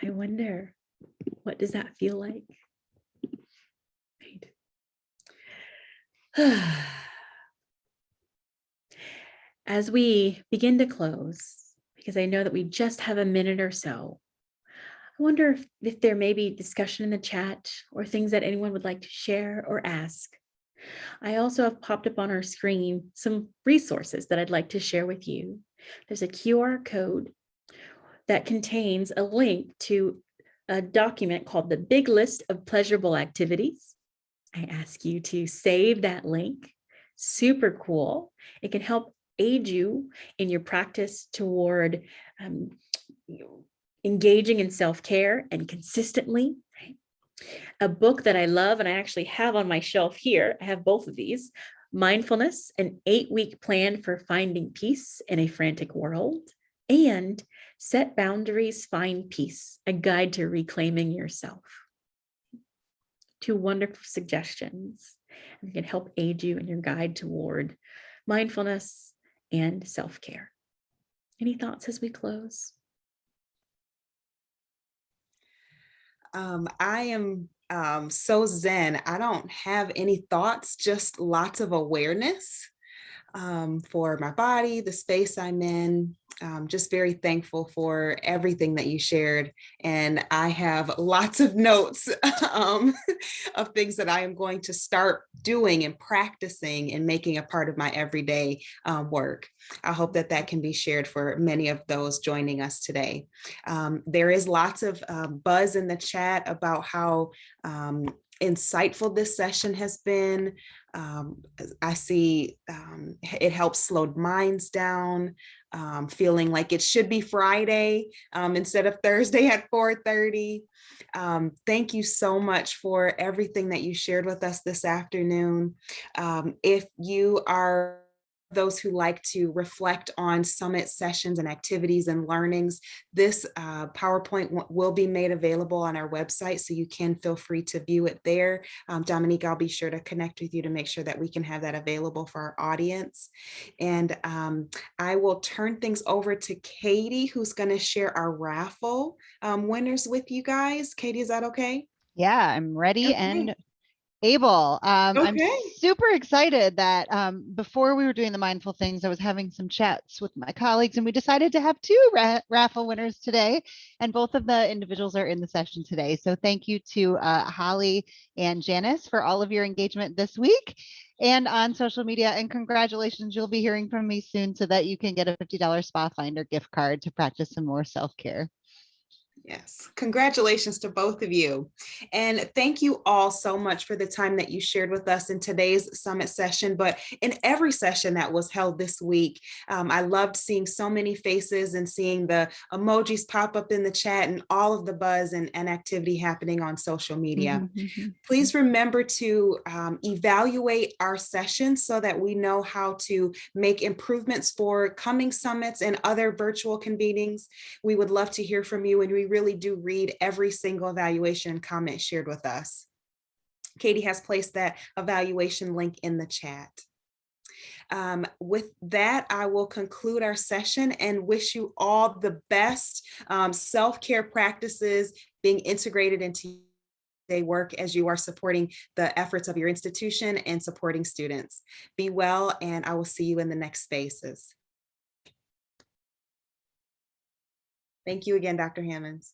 S2: wonder, what does that feel like? Right. As we begin to close, because I know that we just have a minute or so, I wonder if there may be discussion in the chat or things that anyone would like to share or ask. I also have popped up on our screen some resources that I'd like to share with you. There's a QR code that contains a link to a document called the Big List of Pleasurable Activities. I ask you to save that link. Super cool. It can help aid you in your practice toward engaging in self-care and consistently. Right? A book that I love, and I actually have on my shelf here, I have both of these, Mindfulness, an 8-week plan for finding peace in a frantic world, and Set Boundaries, Find Peace, a guide to reclaiming yourself. 2 wonderful suggestions that can help aid you in your guide toward mindfulness and self-care. Any thoughts as we close?
S1: I am so zen. I don't have any thoughts, just lots of awareness for my body, the space I'm in. Just very thankful for everything that you shared. And I have lots of notes of things that I am going to start doing and practicing and making a part of my everyday work. I hope that that can be shared for many of those joining us today. There is lots of buzz in the chat about how insightful this session has been. I see it helps slow minds down, feeling like it should be Friday instead of Thursday at 4:30. Thank you so much for everything that you shared with us this afternoon. If you are those who like to reflect on summit sessions and activities and learnings, this PowerPoint will be made available on our website, so you can feel free to view it there. Dominique, I'll be sure to connect with you to make sure that we can have that available for our audience. And I will turn things over to Katie, who's going to share our raffle winners with you guys. Katie, is that okay?
S5: Yeah, I'm ready
S1: Okay.
S5: and able. I'm
S1: Okay.
S5: super excited that before we were doing the mindful things, I was having some chats with my colleagues and we decided to have 2 raffle winners today. And both of the individuals are in the session today. So thank you to Holly and Janice for all of your engagement this week and on social media. And congratulations, you'll be hearing from me soon so that you can get a $50 Spa Finder gift card to practice some more self-care.
S1: Yes, congratulations to both of you. And thank you all so much for the time that you shared with us in today's summit session, but in every session that was held this week. I loved seeing so many faces and seeing the emojis pop up in the chat and all of the buzz and activity happening on social media. Please remember to evaluate our sessions so that we know how to make improvements for coming summits and other virtual convenings. We would love to hear from you, and we really do read every single evaluation and comment shared with us. Katie has placed that evaluation link in the chat. With that, I will conclude our session and wish you all the best self-care practices being integrated into day work as you are supporting the efforts of your institution and supporting students. Be well, and I will see you in the next spaces. Thank you again, Dr. Hammonds.